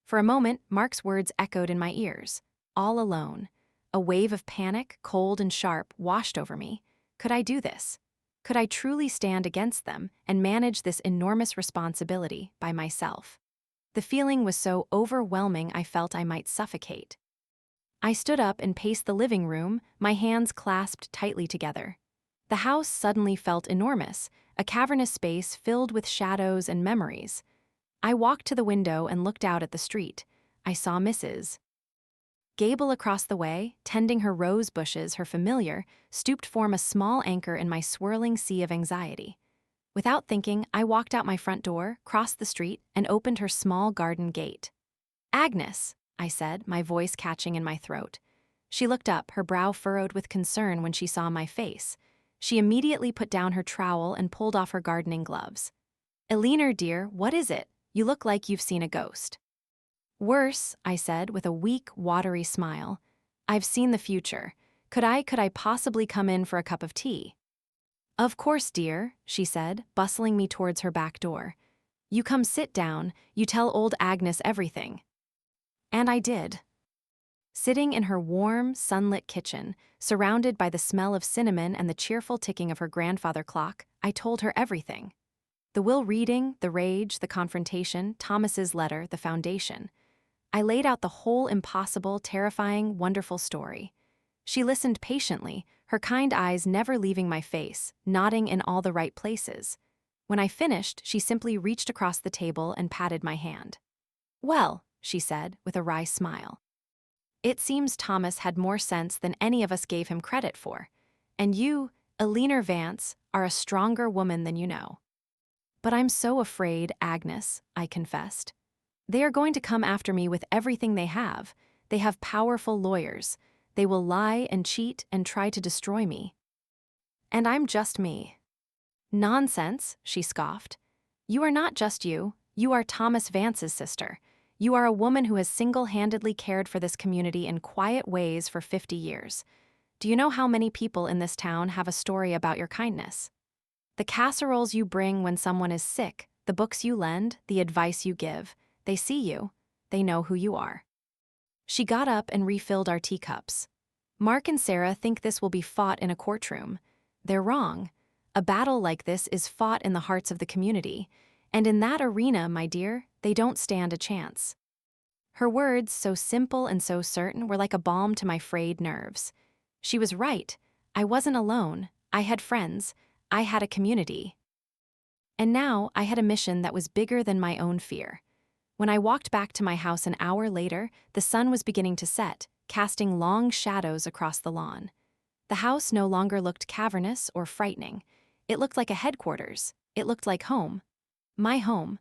For a moment, Mark's words echoed in my ears. All alone. A wave of panic, cold and sharp, washed over me. Could I do this? Could I truly stand against them and manage this enormous responsibility by myself? The feeling was so overwhelming I felt I might suffocate. I stood up and paced the living room, my hands clasped tightly together. The house suddenly felt enormous, a cavernous space filled with shadows and memories. I walked to the window and looked out at the street. I saw Mrs. Gable across the way, tending her rose bushes, her familiar, stooped form a small anchor in my swirling sea of anxiety. Without thinking, I walked out my front door, crossed the street, and opened her small garden gate. "Agnes," I said, my voice catching in my throat. She looked up, her brow furrowed with concern when she saw my face. She immediately put down her trowel and pulled off her gardening gloves. "Alina, dear, what is it? You look like you've seen a ghost." "Worse," I said with a weak, watery smile. "I've seen the future. Could I possibly come in for a cup of tea?" "Of course, dear," she said, bustling me towards her back door. "You come sit down, you tell old Agnes everything." And I did. Sitting in her warm, sunlit kitchen, surrounded by the smell of cinnamon and the cheerful ticking of her grandfather clock, I told her everything. The will reading, the rage, the confrontation, Thomas's letter, the foundation. I laid out the whole impossible, terrifying, wonderful story. She listened patiently, her kind eyes never leaving my face, nodding in all the right places. When I finished, she simply reached across the table and patted my hand. "Well," she said, with a wry smile. "It seems Thomas had more sense than any of us gave him credit for. And you, Alina Vance, are a stronger woman than you know." "But I'm so afraid, Agnes," I confessed. "They are going to come after me with everything they have. They have powerful lawyers. They will lie and cheat and try to destroy me. And I'm just me." "Nonsense," she scoffed. "You are not just you. You are Thomas Vance's sister. You are a woman who has single-handedly cared for this community in quiet ways for 50 years. Do you know how many people in this town have a story about your kindness? The casseroles you bring when someone is sick, the books you lend, the advice you give. They see you. They know who you are." She got up and refilled our teacups. "Mark and Sarah think this will be fought in a courtroom. They're wrong. A battle like this is fought in the hearts of the community. And in that arena, my dear, they don't stand a chance." Her words, so simple and so certain, were like a balm to my frayed nerves. She was right. I wasn't alone. I had friends. I had a community. And now I had a mission that was bigger than my own fear. When I walked back to my house an hour later, the sun was beginning to set, casting long shadows across the lawn. The house no longer looked cavernous or frightening. It looked like a headquarters. It looked like home. My home.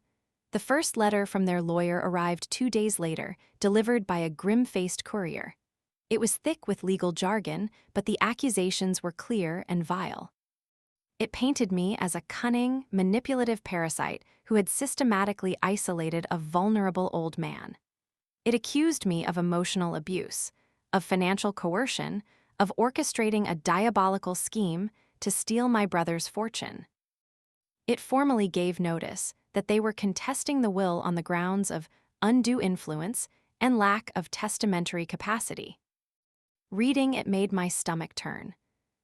The first letter from their lawyer arrived 2 days later, delivered by a grim-faced courier. It was thick with legal jargon, but the accusations were clear and vile. It painted me as a cunning, manipulative parasite who had systematically isolated a vulnerable old man. It accused me of emotional abuse, of financial coercion, of orchestrating a diabolical scheme to steal my brother's fortune. It formally gave notice that they were contesting the will on the grounds of undue influence and lack of testamentary capacity. Reading it made my stomach turn.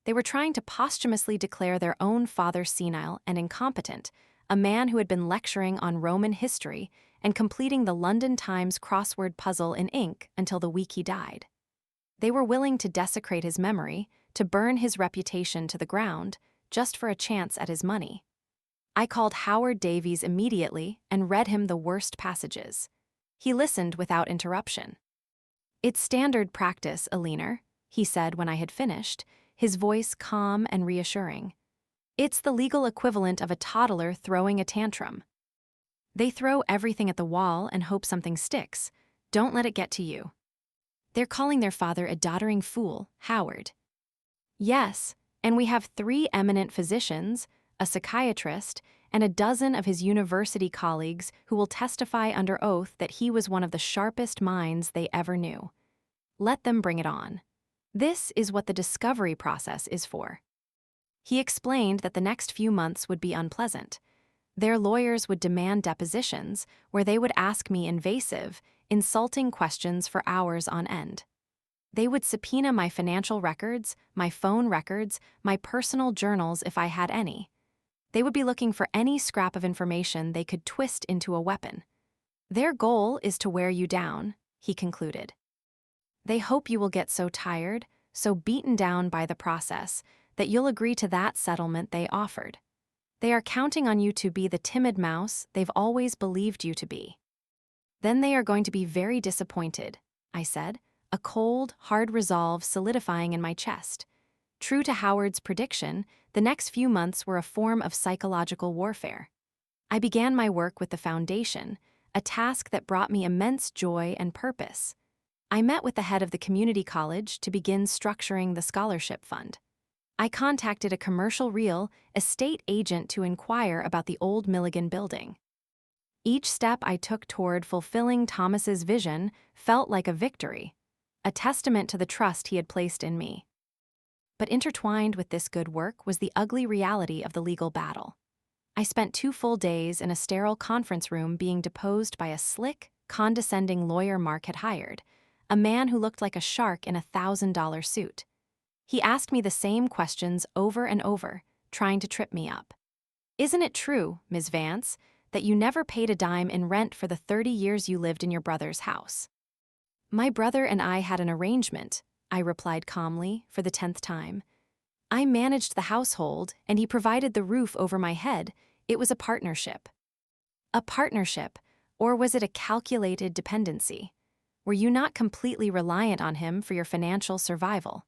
They were trying to posthumously declare their own father senile and incompetent, a man who had been lecturing on Roman history and completing the London Times crossword puzzle in ink until the week he died. They were willing to desecrate his memory, to burn his reputation to the ground, just for a chance at his money. I called Howard Davies immediately and read him the worst passages. He listened without interruption. "It's standard practice, Aliner," he said when I had finished, his voice calm and reassuring. "It's the legal equivalent of a toddler throwing a tantrum. They throw everything at the wall and hope something sticks. Don't let it get to you. They're calling their father a doddering fool, Howard. Yes, and we have 3 eminent physicians, a psychiatrist, and a dozen of his university colleagues who will testify under oath that he was one of the sharpest minds they ever knew. Let them bring it on. This is what the discovery process is for." He explained that the next few months would be unpleasant. Their lawyers would demand depositions where they would ask me invasive, insulting questions for hours on end. They would subpoena my financial records, my phone records, my personal journals if I had any. They would be looking for any scrap of information they could twist into a weapon. "Their goal is to wear you down," he concluded. "They hope you will get so tired, so beaten down by the process, that you'll agree to that settlement they offered. They are counting on you to be the timid mouse they've always believed you to be." "Then they are going to be very disappointed," I said, a cold, hard resolve solidifying in my chest. True to Howard's prediction, the next few months were a form of psychological warfare. I began my work with the foundation, a task that brought me immense joy and purpose. I met with the head of the community college to begin structuring the scholarship fund. I contacted a commercial real estate agent to inquire about the old Milligan building. Each step I took toward fulfilling Thomas's vision felt like a victory, a testament to the trust he had placed in me. But intertwined with this good work was the ugly reality of the legal battle. I spent 2 full days in a sterile conference room being deposed by a slick, condescending lawyer Mark had hired, a man who looked like a shark in a $1,000 suit. He asked me the same questions over and over, trying to trip me up. "Isn't it true, Ms. Vance, that you never paid a dime in rent for the 30 years you lived in your brother's house?" "My brother and I had an arrangement," I replied calmly for the 10th time. "I managed the household, and he provided the roof over my head. It was a partnership." "A partnership, or was it a calculated dependency? Were you not completely reliant on him for your financial survival?"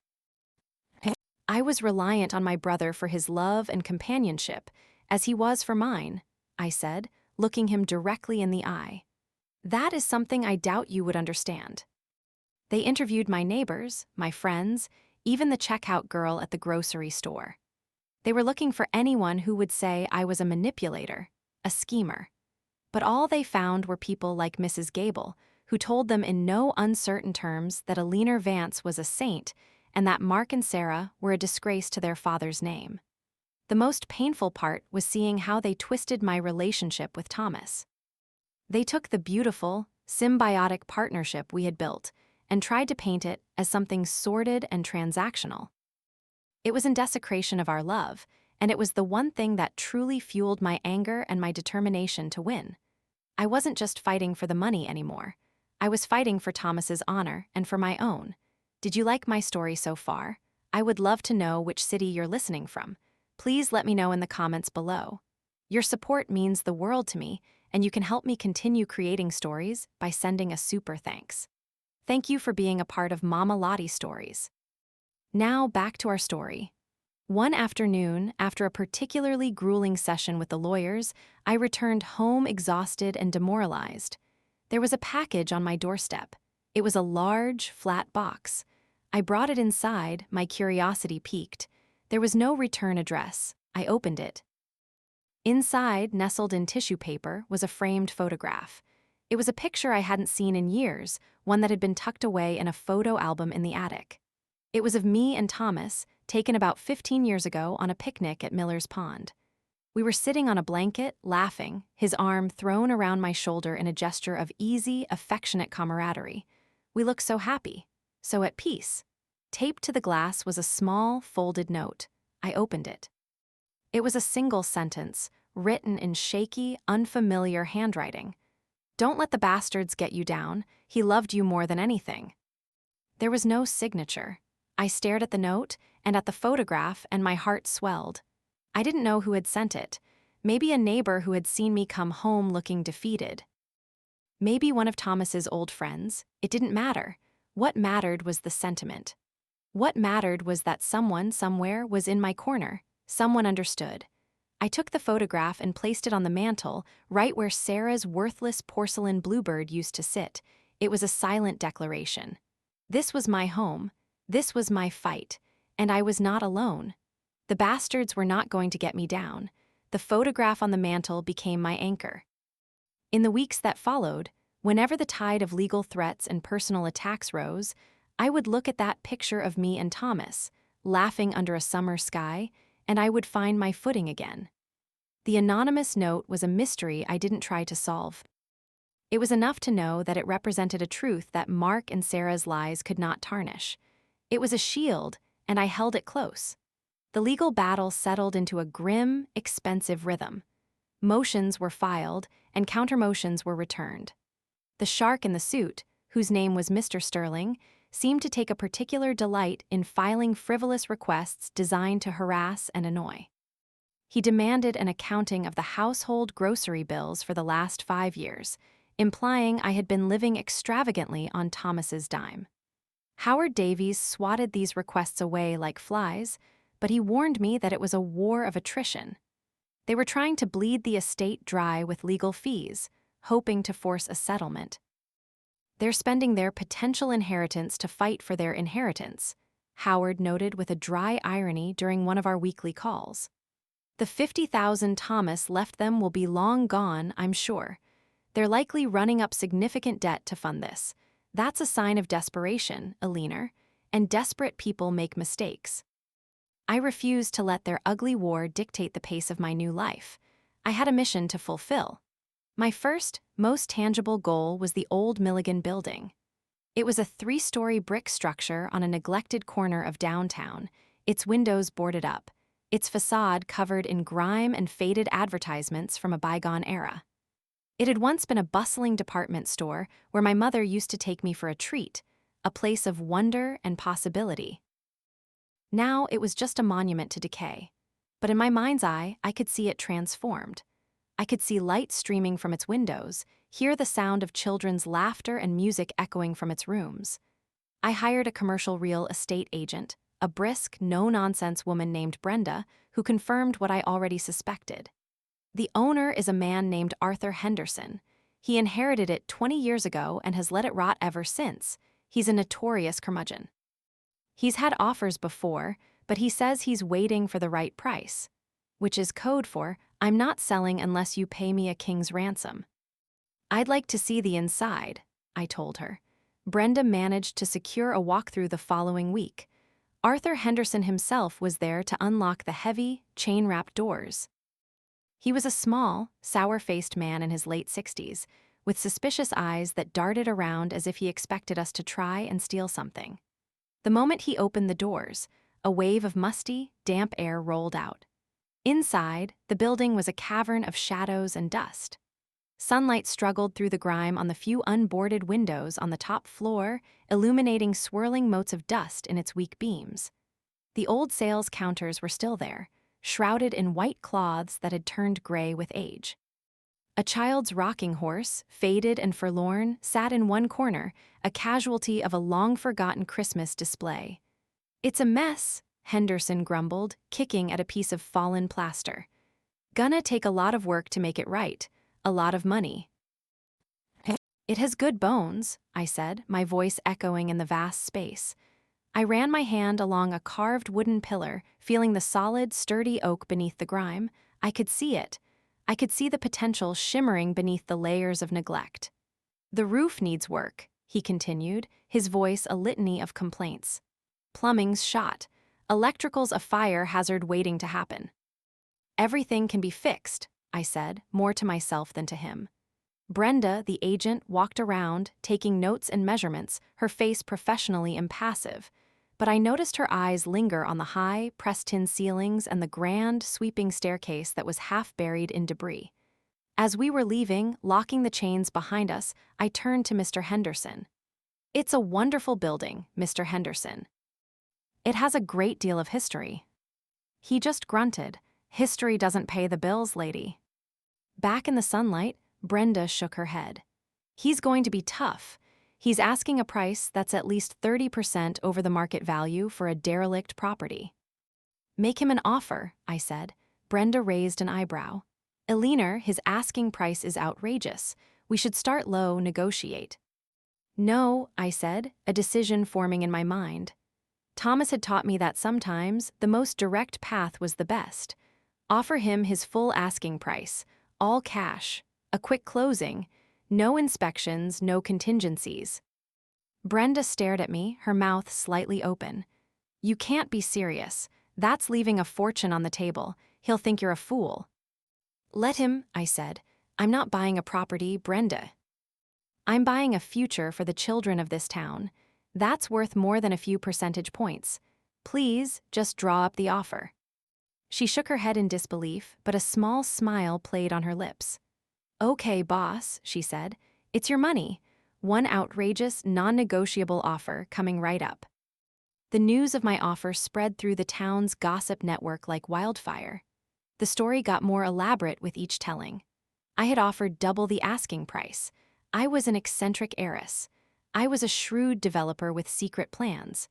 "I was reliant on my brother for his love and companionship, as he was for mine," I said, looking him directly in the eye. "That is something I doubt you would understand." They interviewed my neighbors, my friends, even the checkout girl at the grocery store. They were looking for anyone who would say I was a manipulator, a schemer. But all they found were people like Mrs. Gable, who told them in no uncertain terms that Aliner Vance was a saint and that Mark and Sarah were a disgrace to their father's name. The most painful part was seeing how they twisted my relationship with Thomas. They took the beautiful, symbiotic partnership we had built and tried to paint it as something sordid and transactional. It was in desecration of our love, and it was the one thing that truly fueled my anger and my determination to win. I wasn't just fighting for the money anymore. I was fighting for Thomas's honor and for my own. Did you like my story so far? I would love to know which city you're listening from. Please let me know in the comments below. Your support means the world to me, and you can help me continue creating stories by sending a super thanks. Thank you for being a part of Mama Lottie Stories. Now back to our story. One afternoon, after a particularly grueling session with the lawyers, I returned home exhausted and demoralized. There was a package on my doorstep. It was a large, flat box. I brought it inside, my curiosity piqued. There was no return address. I opened it. Inside, nestled in tissue paper, was a framed photograph. It was a picture I hadn't seen in years, one that had been tucked away in a photo album in the attic. It was of me and Thomas, taken about 15 years ago on a picnic at Miller's Pond. We were sitting on a blanket, laughing, his arm thrown around my shoulder in a gesture of easy, affectionate camaraderie. We looked so happy, so at peace. Taped to the glass was a small, folded note. I opened it. It was a single sentence, written in shaky, unfamiliar handwriting. "Don't let the bastards get you down. He loved you more than anything." There was no signature. I stared at the note and at the photograph, and my heart swelled. I didn't know who had sent it. Maybe a neighbor who had seen me come home looking defeated. Maybe one of Thomas's old friends. It didn't matter. What mattered was the sentiment. What mattered was that someone, somewhere, was in my corner. Someone understood. I took the photograph and placed it on the mantel, right where Sarah's worthless porcelain bluebird used to sit. It was a silent declaration. This was my home. This was my fight. And I was not alone. The bastards were not going to get me down. The photograph on the mantel became my anchor. In the weeks that followed, whenever the tide of legal threats and personal attacks rose, I would look at that picture of me and Thomas, laughing under a summer sky, and I would find my footing again. The anonymous note was a mystery I didn't try to solve. It was enough to know that it represented a truth that Mark and Sarah's lies could not tarnish. It was a shield, and I held it close. The legal battle settled into a grim, expensive rhythm. Motions were filed, and countermotions were returned. The shark in the suit, whose name was Mr. Sterling, seemed to take a particular delight in filing frivolous requests designed to harass and annoy. He demanded an accounting of the household grocery bills for the last 5 years, implying I had been living extravagantly on Thomas's dime. Howard Davies swatted these requests away like flies, but he warned me that it was a war of attrition. They were trying to bleed the estate dry with legal fees, hoping to force a settlement. They're spending their potential inheritance to fight for their inheritance, Howard noted with a dry irony during one of our weekly calls. The $50,000 Thomas left them will be long gone, I'm sure. They're likely running up significant debt to fund this. That's a sign of desperation, Eleanor, and desperate people make mistakes. I refused to let their ugly war dictate the pace of my new life. I had a mission to fulfill. My first, most tangible goal was the old Milligan building. It was a 3-story brick structure on a neglected corner of downtown, its windows boarded up, its facade covered in grime and faded advertisements from a bygone era. It had once been a bustling department store where my mother used to take me for a treat, a place of wonder and possibility. Now it was just a monument to decay. But in my mind's eye, I could see it transformed. I could see light streaming from its windows, hear the sound of children's laughter and music echoing from its rooms. I hired a commercial real estate agent, a brisk, no-nonsense woman named Brenda, who confirmed what I already suspected. The owner is a man named Arthur Henderson. He inherited it 20 years ago and has let it rot ever since. He's a notorious curmudgeon. He's had offers before, but he says he's waiting for the right price, which is code for, "I'm not selling unless you pay me a king's ransom." "I'd like to see the inside," I told her. Brenda managed to secure a walkthrough the following week. Arthur Henderson himself was there to unlock the heavy, chain-wrapped doors. He was a small, sour-faced man in his late 60s, with suspicious eyes that darted around as if he expected us to try and steal something. The moment he opened the doors, a wave of musty, damp air rolled out. Inside, the building was a cavern of shadows and dust. Sunlight struggled through the grime on the few unboarded windows on the top floor, illuminating swirling motes of dust in its weak beams. The old sales counters were still there, shrouded in white cloths that had turned gray with age. A child's rocking horse, faded and forlorn, sat in one corner, a casualty of a long-forgotten Christmas display. "It's a mess," Henderson grumbled, kicking at a piece of fallen plaster. "Gonna take a lot of work to make it right, a lot of money." "It has good bones," I said, my voice echoing in the vast space. I ran my hand along a carved wooden pillar, feeling the solid, sturdy oak beneath the grime. I could see it. I could see the potential shimmering beneath the layers of neglect. "The roof needs work," he continued, his voice a litany of complaints. "Plumbing's shot. Electrical's a fire hazard waiting to happen." Everything can be fixed, I said, more to myself than to him. Brenda, the agent, walked around, taking notes and measurements, her face professionally impassive. But I noticed her eyes linger on the high, pressed-tin ceilings and the grand, sweeping staircase that was half buried in debris. As we were leaving, locking the chains behind us, I turned to Mr. Henderson. "It's a wonderful building, Mr. Henderson. It has a great deal of history." He just grunted. "History doesn't pay the bills, lady." Back in the sunlight, Brenda shook her head. "He's going to be tough. He's asking a price that's at least 30% over the market value for a derelict property." "Make him an offer," I said. Brenda raised an eyebrow. "Eleanor, his asking price is outrageous. We should start low, negotiate." "No," I said, a decision forming in my mind. Thomas had taught me that sometimes the most direct path was the best. Offer him his full asking price, all cash, a quick closing, no inspections, no contingencies. Brenda stared at me, her mouth slightly open. "You can't be serious. That's leaving a fortune on the table. He'll think you're a fool." "Let him," I said. "I'm not buying a property, Brenda. I'm buying a future for the children of this town. That's worth more than a few percentage points. Please, just draw up the offer." She shook her head in disbelief, but a small smile played on her lips. "Okay, boss," she said. "It's your money. One outrageous, non-negotiable offer coming right up." The news of my offer spread through the town's gossip network like wildfire. The story got more elaborate with each telling. I had offered double the asking price. I was an eccentric heiress. I was a shrewd developer with secret plans.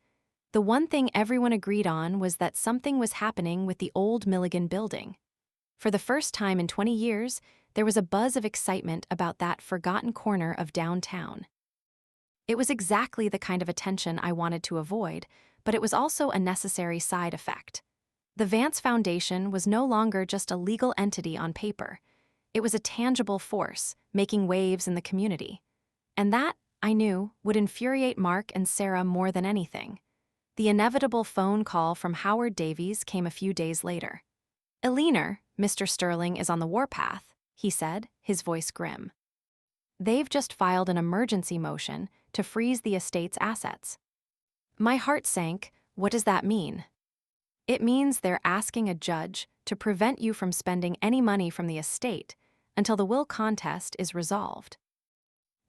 The one thing everyone agreed on was that something was happening with the old Milligan building. For the first time in 20 years, there was a buzz of excitement about that forgotten corner of downtown. It was exactly the kind of attention I wanted to avoid, but it was also a necessary side effect. The Vance Foundation was no longer just a legal entity on paper. It was a tangible force, making waves in the community. And that, I knew, would infuriate Mark and Sarah more than anything. The inevitable phone call from Howard Davies came a few days later. "Eleanor, Mr. Sterling is on the warpath," he said, his voice grim. "They've just filed an emergency motion to freeze the estate's assets." My heart sank. What does that mean? "It means they're asking a judge to prevent you from spending any money from the estate until the will contest is resolved.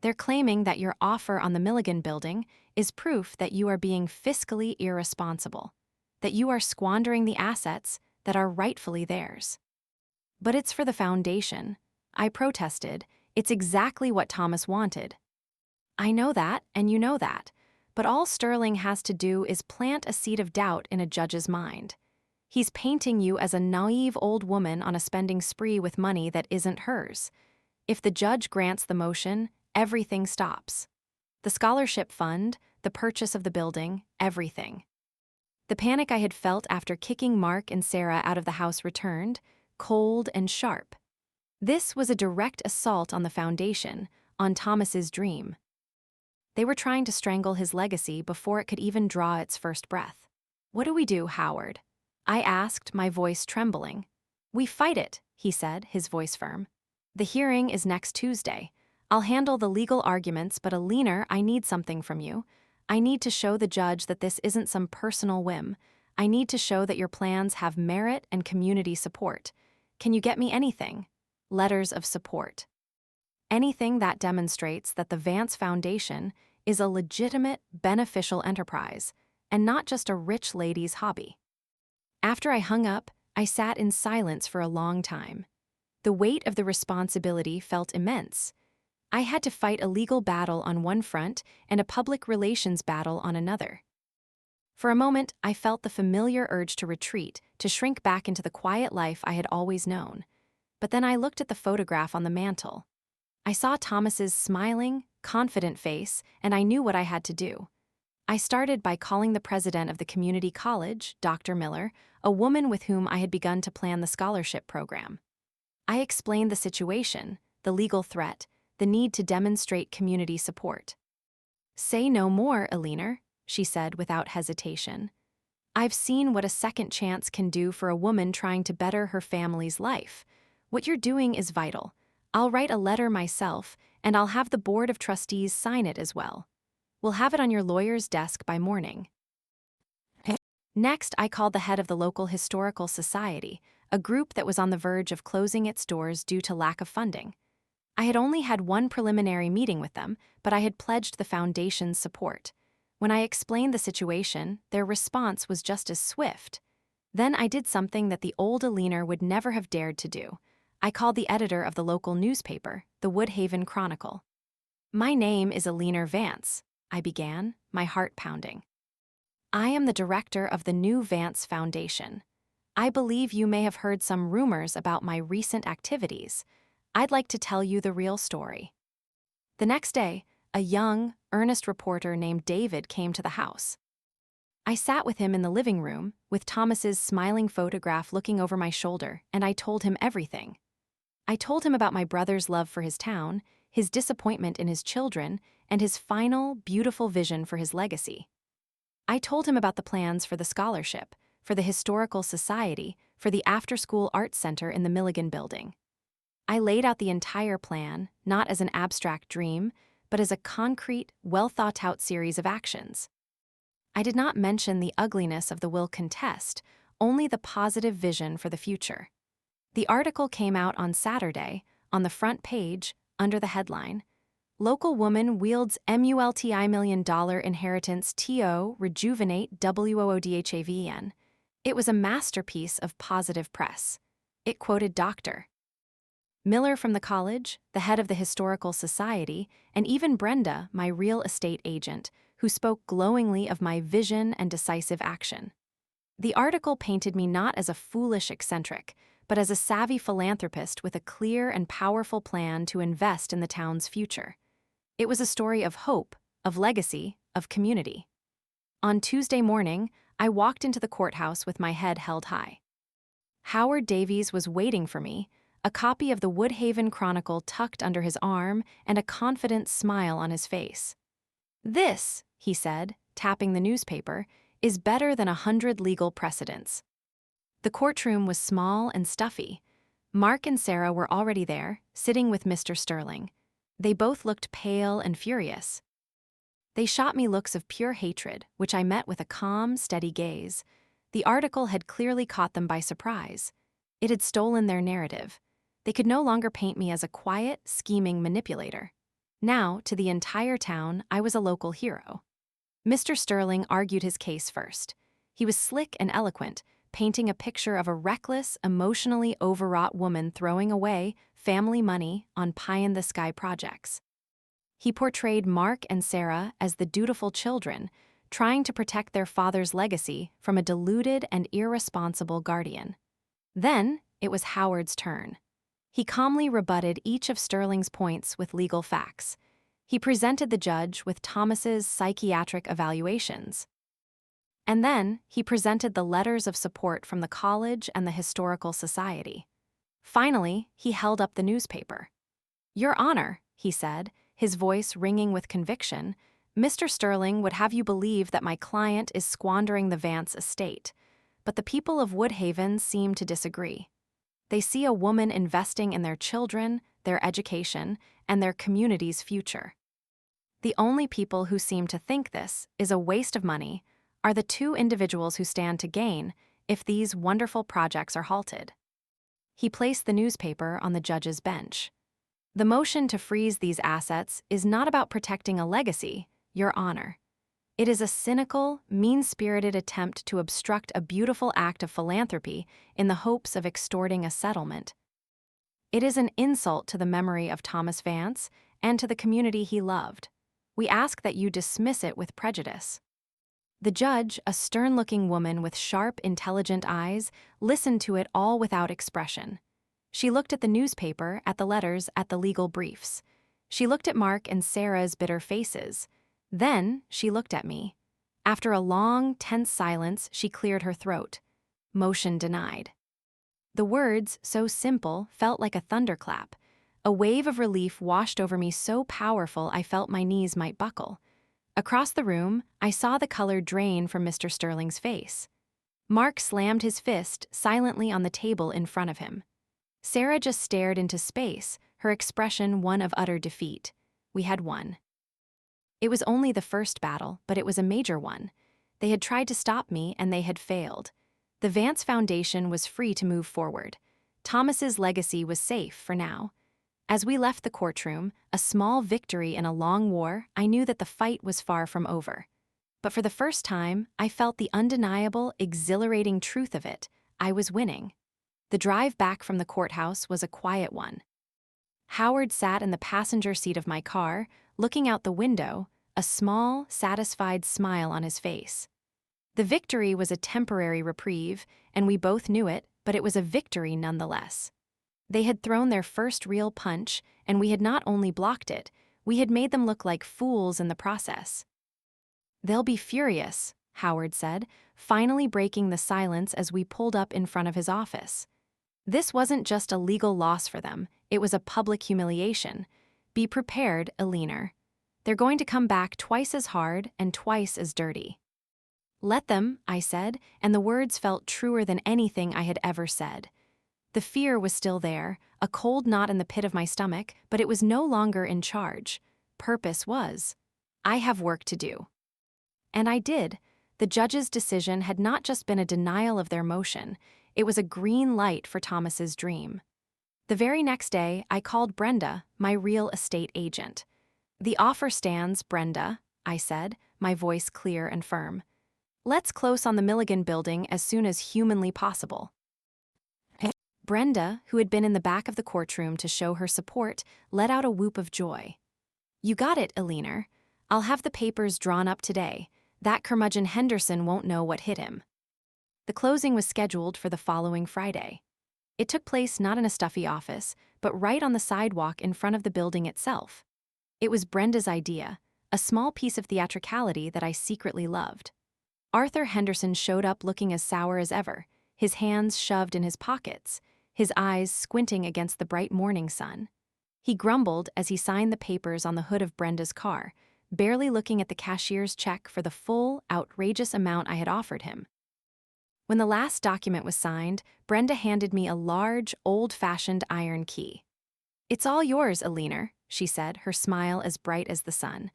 They're claiming that your offer on the Milligan building is proof that you are being fiscally irresponsible, that you are squandering the assets that are rightfully theirs." "But it's for the foundation," I protested. "It's exactly what Thomas wanted." "I know that, and you know that, but all Sterling has to do is plant a seed of doubt in a judge's mind. He's painting you as a naive old woman on a spending spree with money that isn't hers. If the judge grants the motion, everything stops. The scholarship fund, the purchase of the building, everything." The panic I had felt after kicking Mark and Sarah out of the house returned, cold and sharp. This was a direct assault on the foundation, on Thomas's dream. They were trying to strangle his legacy before it could even draw its first breath. "What do we do, Howard?" I asked, my voice trembling. "We fight it," he said, his voice firm. "The hearing is next Tuesday. I'll handle the legal arguments, but Eleanor, I need something from you. I need to show the judge that this isn't some personal whim. I need to show that your plans have merit and community support. Can you get me anything? Letters of support. Anything that demonstrates that the Vance Foundation is a legitimate, beneficial enterprise, and not just a rich lady's hobby." After I hung up, I sat in silence for a long time. The weight of the responsibility felt immense. I had to fight a legal battle on one front and a public relations battle on another. For a moment, I felt the familiar urge to retreat, to shrink back into the quiet life I had always known. But then I looked at the photograph on the mantel. I saw Thomas's smiling, confident face, and I knew what I had to do. I started by calling the president of the community college, Dr. Miller, a woman with whom I had begun to plan the scholarship program. I explained the situation, the legal threat, the need to demonstrate community support. "Say no more, Eleanor," she said without hesitation. I've seen what a second chance can do for a woman trying to better her family's life. What you're doing is vital. I'll write a letter myself, and I'll have the board of trustees sign it as well. We'll have it on your lawyer's desk by morning. Next, I called the head of the local historical society, a group that was on the verge of closing its doors due to lack of funding. I had only had one preliminary meeting with them, but I had pledged the foundation's support. When I explained the situation, their response was just as swift. Then I did something that the old Aliner would never have dared to do. I called the editor of the local newspaper, the Woodhaven Chronicle. "My name is Aliner Vance," I began, my heart pounding. "I am the director of the new Vance Foundation. I believe you may have heard some rumors about my recent activities. I'd like to tell you the real story." The next day, a young, earnest reporter named David came to the house. I sat with him in the living room, with Thomas's smiling photograph looking over my shoulder, and I told him everything. I told him about my brother's love for his town, his disappointment in his children, and his final, beautiful vision for his legacy. I told him about the plans for the scholarship, for the historical society, for the after-school arts center in the Milligan building. I laid out the entire plan, not as an abstract dream, but as a concrete, well-thought-out series of actions. I did not mention the ugliness of the will contest, only the positive vision for the future. The article came out on Saturday, on the front page, under the headline, "Local Woman Wields MULTI $1 Million Inheritance TO Rejuvenate WOODHAVEN." It was a masterpiece of positive press. It quoted Dr. Miller from the college, the head of the Historical Society, and even Brenda, my real estate agent, who spoke glowingly of my vision and decisive action. The article painted me not as a foolish eccentric, but as a savvy philanthropist with a clear and powerful plan to invest in the town's future. It was a story of hope, of legacy, of community. On Tuesday morning, I walked into the courthouse with my head held high. Howard Davies was waiting for me, a copy of the Woodhaven Chronicle tucked under his arm and a confident smile on his face. "This," he said, tapping the newspaper, "is better than 100 legal precedents." The courtroom was small and stuffy. Mark and Sarah were already there, sitting with Mr. Sterling. They both looked pale and furious. They shot me looks of pure hatred, which I met with a calm, steady gaze. The article had clearly caught them by surprise. It had stolen their narrative. They could no longer paint me as a quiet, scheming manipulator. Now, to the entire town, I was a local hero. Mr. Sterling argued his case first. He was slick and eloquent, painting a picture of a reckless, emotionally overwrought woman throwing away family money on pie-in-the-sky projects. He portrayed Mark and Sarah as the dutiful children, trying to protect their father's legacy from a deluded and irresponsible guardian. Then, it was Howard's turn. He calmly rebutted each of Sterling's points with legal facts. He presented the judge with Thomas's psychiatric evaluations. And then, he presented the letters of support from the college and the Historical Society. Finally, he held up the newspaper. "Your Honor," he said, his voice ringing with conviction, "Mr. Sterling would have you believe that my client is squandering the Vance estate. But the people of Woodhaven seem to disagree. They see a woman investing in their children, their education, and their community's future. The only people who seem to think this is a waste of money are the two individuals who stand to gain if these wonderful projects are halted." He placed the newspaper on the judge's bench. "The motion to freeze these assets is not about protecting a legacy, Your Honor. It is a cynical, mean-spirited attempt to obstruct a beautiful act of philanthropy in the hopes of extorting a settlement. It is an insult to the memory of Thomas Vance and to the community he loved. We ask that you dismiss it with prejudice." The judge, a stern-looking woman with sharp, intelligent eyes, listened to it all without expression. She looked at the newspaper, at the letters, at the legal briefs. She looked at Mark and Sarah's bitter faces. Then she looked at me. After a long, tense silence, she cleared her throat. "Motion denied." The words, so simple, felt like a thunderclap. A wave of relief washed over me so powerful I felt my knees might buckle. Across the room, I saw the color drain from Mr. Sterling's face. Mark slammed his fist silently on the table in front of him. Sarah just stared into space, her expression one of utter defeat. We had won. It was only the first battle, but it was a major one. They had tried to stop me, and they had failed. The Vance Foundation was free to move forward. Thomas's legacy was safe for now. As we left the courtroom, a small victory in a long war, I knew that the fight was far from over. But for the first time, I felt the undeniable, exhilarating truth of it. I was winning. The drive back from the courthouse was a quiet one. Howard sat in the passenger seat of my car, looking out the window, a small, satisfied smile on his face. The victory was a temporary reprieve, and we both knew it, but it was a victory nonetheless. They had thrown their first real punch, and we had not only blocked it, we had made them look like fools in the process. "They'll be furious," Howard said, finally breaking the silence as we pulled up in front of his office. This wasn't just a legal loss for them, it was a public humiliation. Be prepared, Eleanor. They're going to come back twice as hard and twice as dirty. "Let them," I said, and the words felt truer than anything I had ever said. The fear was still there, a cold knot in the pit of my stomach, but it was no longer in charge. Purpose was. I have work to do. And I did. The judge's decision had not just been a denial of their motion, it was a green light for Thomas's dream. The very next day, I called Brenda, my real estate agent. "The offer stands, Brenda," I said, my voice clear and firm. "Let's close on the Milligan building as soon as humanly possible." Brenda, who had been in the back of the courtroom to show her support, let out a whoop of joy. "You got it, Eleanor. I'll have the papers drawn up today. That curmudgeon Henderson won't know what hit him." The closing was scheduled for the following Friday. It took place not in a stuffy office, but right on the sidewalk in front of the building itself. It was Brenda's idea, a small piece of theatricality that I secretly loved. Arthur Henderson showed up looking as sour as ever, his hands shoved in his pockets, his eyes squinting against the bright morning sun. He grumbled as he signed the papers on the hood of Brenda's car, barely looking at the cashier's check for the full, outrageous amount I had offered him. When the last document was signed, Brenda handed me a large, old-fashioned iron key. "It's all yours, Eleanor," she said, her smile as bright as the sun.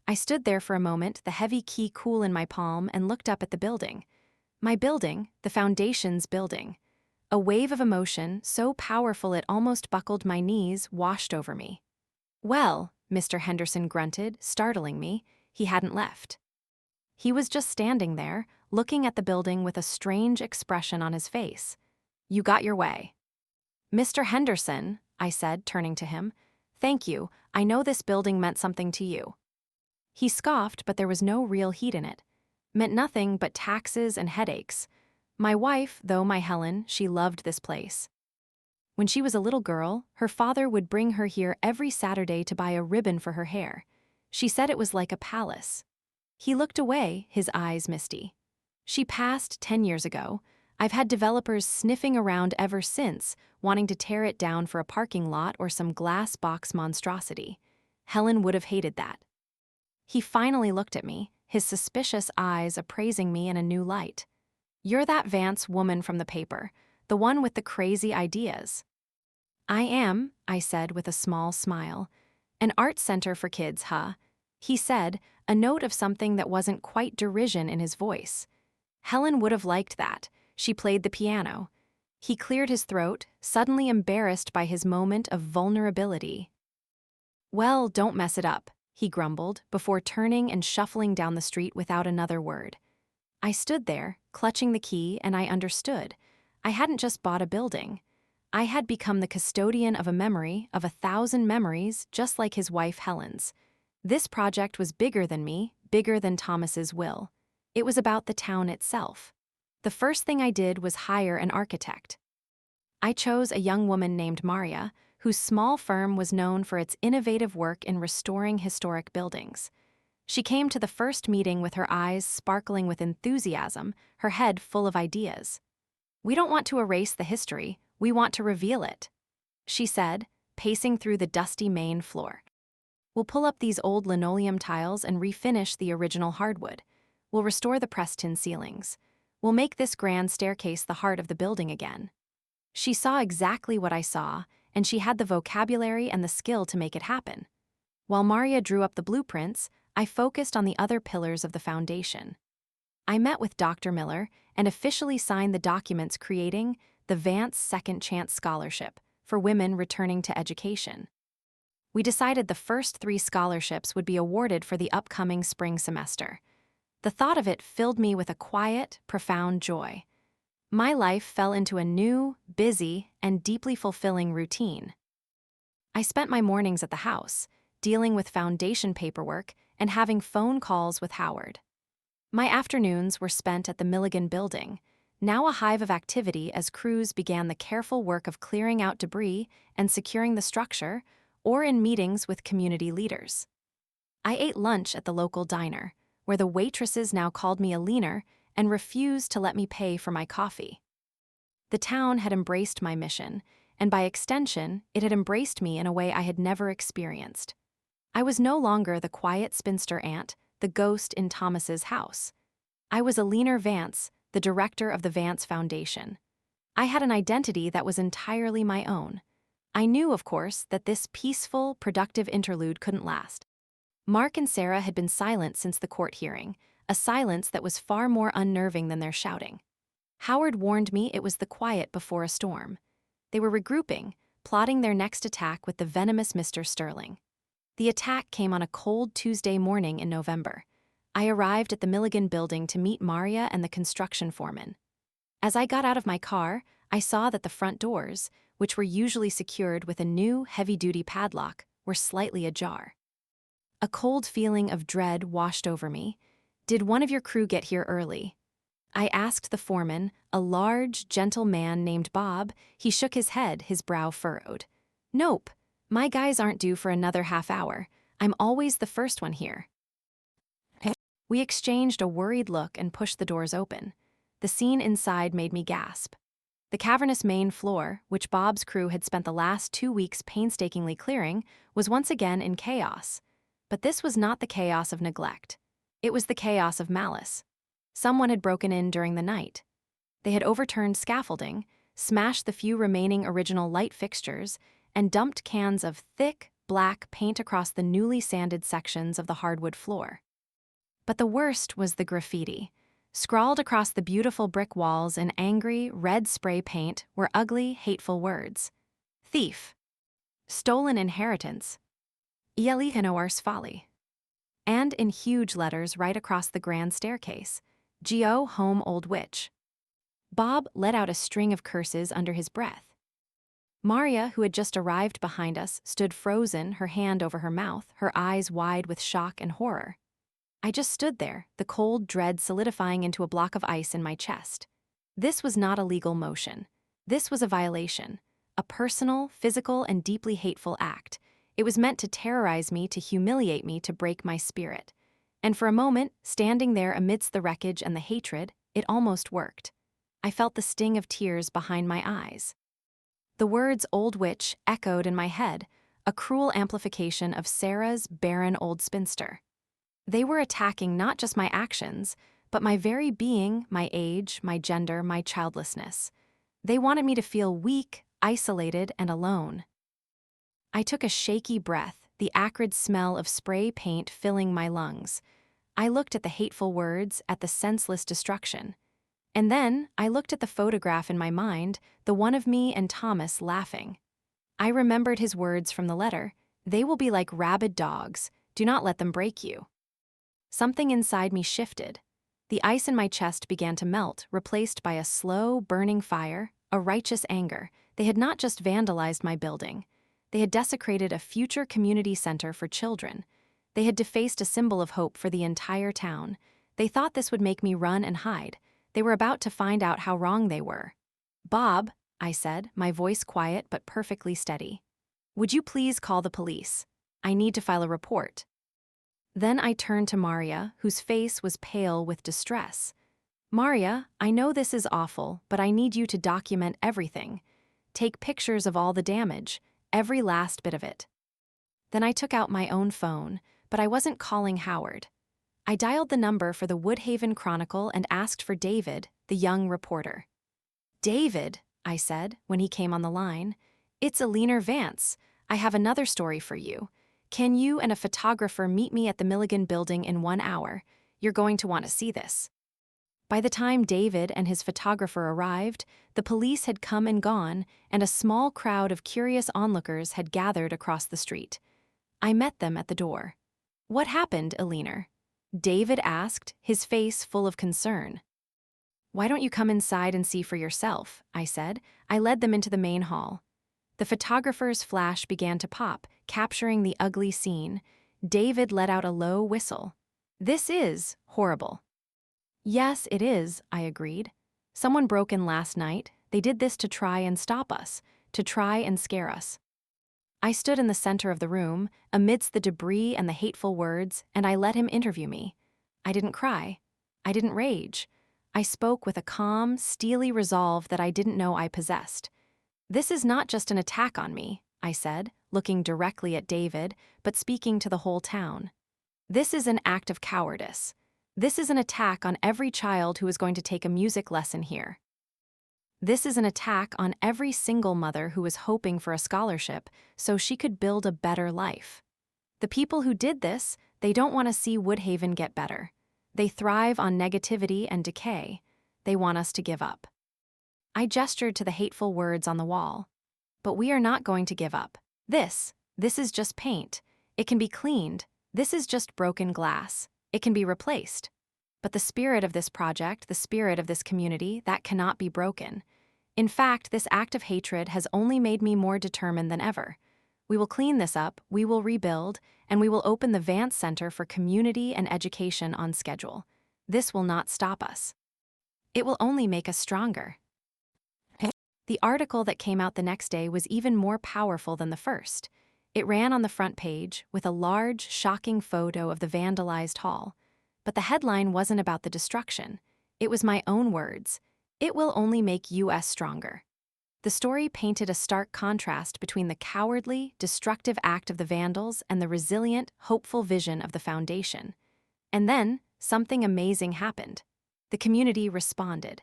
I stood there for a moment, the heavy key cool in my palm, and looked up at the building. My building, the Foundation's building. A wave of emotion, so powerful it almost buckled my knees, washed over me. "Well," Mr. Henderson grunted, startling me, he hadn't left. He was just standing there, looking at the building with a strange expression on his face. "You got your way." "Mr. Henderson," I said, turning to him, "thank you, I know this building meant something to you." He scoffed, but there was no real heat in it. Meant nothing but taxes and headaches. My wife, though, my Helen, she loved this place. When she was a little girl, her father would bring her here every Saturday to buy a ribbon for her hair. She said it was like a palace. He looked away, his eyes misty. She passed 10 years ago. I've had developers sniffing around ever since, wanting to tear it down for a parking lot or some glass box monstrosity. Helen would have hated that. He finally looked at me, his suspicious eyes appraising me in a new light. "You're that Vance woman from the paper, the one with the crazy ideas." "I am," I said with a small smile. "An art center for kids, huh?" He said, a note of something that wasn't quite derision in his voice. Helen would have liked that. She played the piano. He cleared his throat, suddenly embarrassed by his moment of vulnerability. "Well, don't mess it up," he grumbled, before turning and shuffling down the street without another word. I stood there, clutching the key, and I understood. I hadn't just bought a building. I had become the custodian of a memory, of 1,000 memories, just like his wife Helen's. This project was bigger than me, bigger than Thomas's will. It was about the town itself. The first thing I did was hire an architect. I chose a young woman named Maria, whose small firm was known for its innovative work in restoring historic buildings. She came to the first meeting with her eyes sparkling with enthusiasm, her head full of ideas. "We don't want to erase the history, we want to reveal it," she said, pacing through the dusty main floor. "We'll pull up these old linoleum tiles and refinish the original hardwood. We'll restore the pressed tin ceilings. We'll make this grand staircase the heart of the building again." She saw exactly what I saw, and she had the vocabulary and the skill to make it happen. While Maria drew up the blueprints, I focused on the other pillars of the foundation. I met with Dr. Miller and officially signed the documents creating the Vance Second Chance Scholarship for women returning to education. We decided the first 3 scholarships would be awarded for the upcoming spring semester. The thought of it filled me with a quiet, profound joy. My life fell into a new, busy, and deeply fulfilling routine. I spent my mornings at the house, dealing with foundation paperwork and having phone calls with Howard. My afternoons were spent at the Milligan building, now a hive of activity as crews began the careful work of clearing out debris and securing the structure, or in meetings with community leaders. I ate lunch at the local diner, where the waitresses now called me a leaner and refused to let me pay for my coffee. The town had embraced my mission, and by extension, it had embraced me in a way I had never experienced. I was no longer the quiet spinster aunt, the ghost in Thomas's house. I was a Leaner Vance, the director of the Vance Foundation. I had an identity that was entirely my own. I knew, of course, that this peaceful, productive interlude couldn't last. Mark and Sarah had been silent since the court hearing, a silence that was far more unnerving than their shouting. Howard warned me it was the quiet before a storm. They were regrouping, plotting their next attack with the venomous Mr. Sterling. The attack came on a cold Tuesday morning in November. I arrived at the Milligan building to meet Maria and the construction foreman. As I got out of my car, I saw that the front doors, which were usually secured with a new, heavy-duty padlock, were slightly ajar. A cold feeling of dread washed over me. "Did one of your crew get here early?" I asked the foreman, a large, gentle man named Bob. He shook his head, his brow furrowed. "Nope. My guys aren't due for another half hour. I'm always the first one here." We exchanged a worried look and pushed the doors open. The scene inside made me gasp. The cavernous main floor, which Bob's crew had spent the last 2 weeks painstakingly clearing, was once again in chaos. But this was not the chaos of neglect. It was the chaos of malice. Someone had broken in during the night. They had overturned scaffolding, smashed the few remaining original light fixtures, and dumped cans of thick, black paint across the newly sanded sections of the hardwood floor. But the worst was the graffiti. Scrawled across the beautiful brick walls in angry, red spray paint were ugly, hateful words. "Thief," "Stolen inheritance," "Ialihanowars folly." And in huge letters right across the grand staircase, "Go home, old witch." Bob let out a string of curses under his breath. Maria, who had just arrived behind us, stood frozen, her hand over her mouth, her eyes wide with shock and horror. I just stood there, the cold dread solidifying into a block of ice in my chest. This was not a legal motion. This was a violation, a personal, physical, and deeply hateful act. It was meant to terrorize me, to humiliate me, to break my spirit. And for a moment, standing there amidst the wreckage and the hatred, it almost worked. I felt the sting of tears behind my eyes. The words "old witch" echoed in my head, a cruel amplification of Sarah's barren old spinster. They were attacking not just my actions, but my very being, my age, my gender, my childlessness. They wanted me to feel weak, isolated, and alone. I took a shaky breath, the acrid smell of spray paint filling my lungs. I looked at the hateful words, at the senseless destruction. And then I looked at the photograph in my mind, the one of me and Thomas laughing. I remembered his words from the letter, "They will be like rabid dogs. Do not let them break you." Something inside me shifted. The ice in my chest began to melt, replaced by a slow, burning fire, a righteous anger. They had not just vandalized my building. They had desecrated a future community center for children. They had defaced a symbol of hope for the entire town. They thought this would make me run and hide. They were about to find out how wrong they were. "Bob," I said, my voice quiet but perfectly steady, "would you please call the police? I need to file a report." Then I turned to Maria, whose face was pale with distress. "Maria, I know this is awful, but I need you to document everything. Take pictures of all the damage, every last bit of it." Then I took out my own phone, but I wasn't calling Howard. I dialed the number for the Woodhaven Chronicle and asked for David, the young reporter. "David," I said when he came on the line, "it's Alina Vance. I have another story for you. Can you and a photographer meet me at the Milligan building in 1 hour? You're going to want to see this." By the time David and his photographer arrived, the police had come and gone, and a small crowd of curious onlookers had gathered across the street. I met them at the door. "What happened, Alina?" David asked, his face full of concern. "Why don't you come inside and see for yourself?" I said. I led them into the main hall. The photographer's flash began to pop, capturing the ugly scene. David let out a low whistle. "This is horrible." "Yes, it is," I agreed. "Someone broke in last night. They did this to try and stop us, to try and scare us." I stood in the center of the room, amidst the debris and the hateful words, and I let him interview me. I didn't cry. I didn't rage. I spoke with a calm, steely resolve that I didn't know I possessed. "This is not just an attack on me," I said, looking directly at David, but speaking to the whole town. "This is an act of cowardice. This is an attack on every child who is going to take a music lesson here. This is an attack on every single mother who is hoping for a scholarship so she could build a better life. The people who did this, they don't want to see Woodhaven get better. They thrive on negativity and decay. They want us to give up." I gestured to the hateful words on the wall. "But we are not going to give up. This is just paint. It can be cleaned. This is just broken glass. It can be replaced. But the spirit of this project, the spirit of this community, that cannot be broken. In fact, this act of hatred has only made me more determined than ever. We will clean this up, we will rebuild, and we will open the Vance Center for Community and Education on schedule. This will not stop us. It will only make us stronger." The article that came out the next day was even more powerful than the first. It ran on the front page with a large, shocking photo of the vandalized hall. But the headline wasn't about the destruction. It was my own words. "It will only make US stronger." The story painted a stark contrast between the cowardly, destructive act of the vandals and the resilient, hopeful vision of the foundation. And then, something amazing happened. The community responded.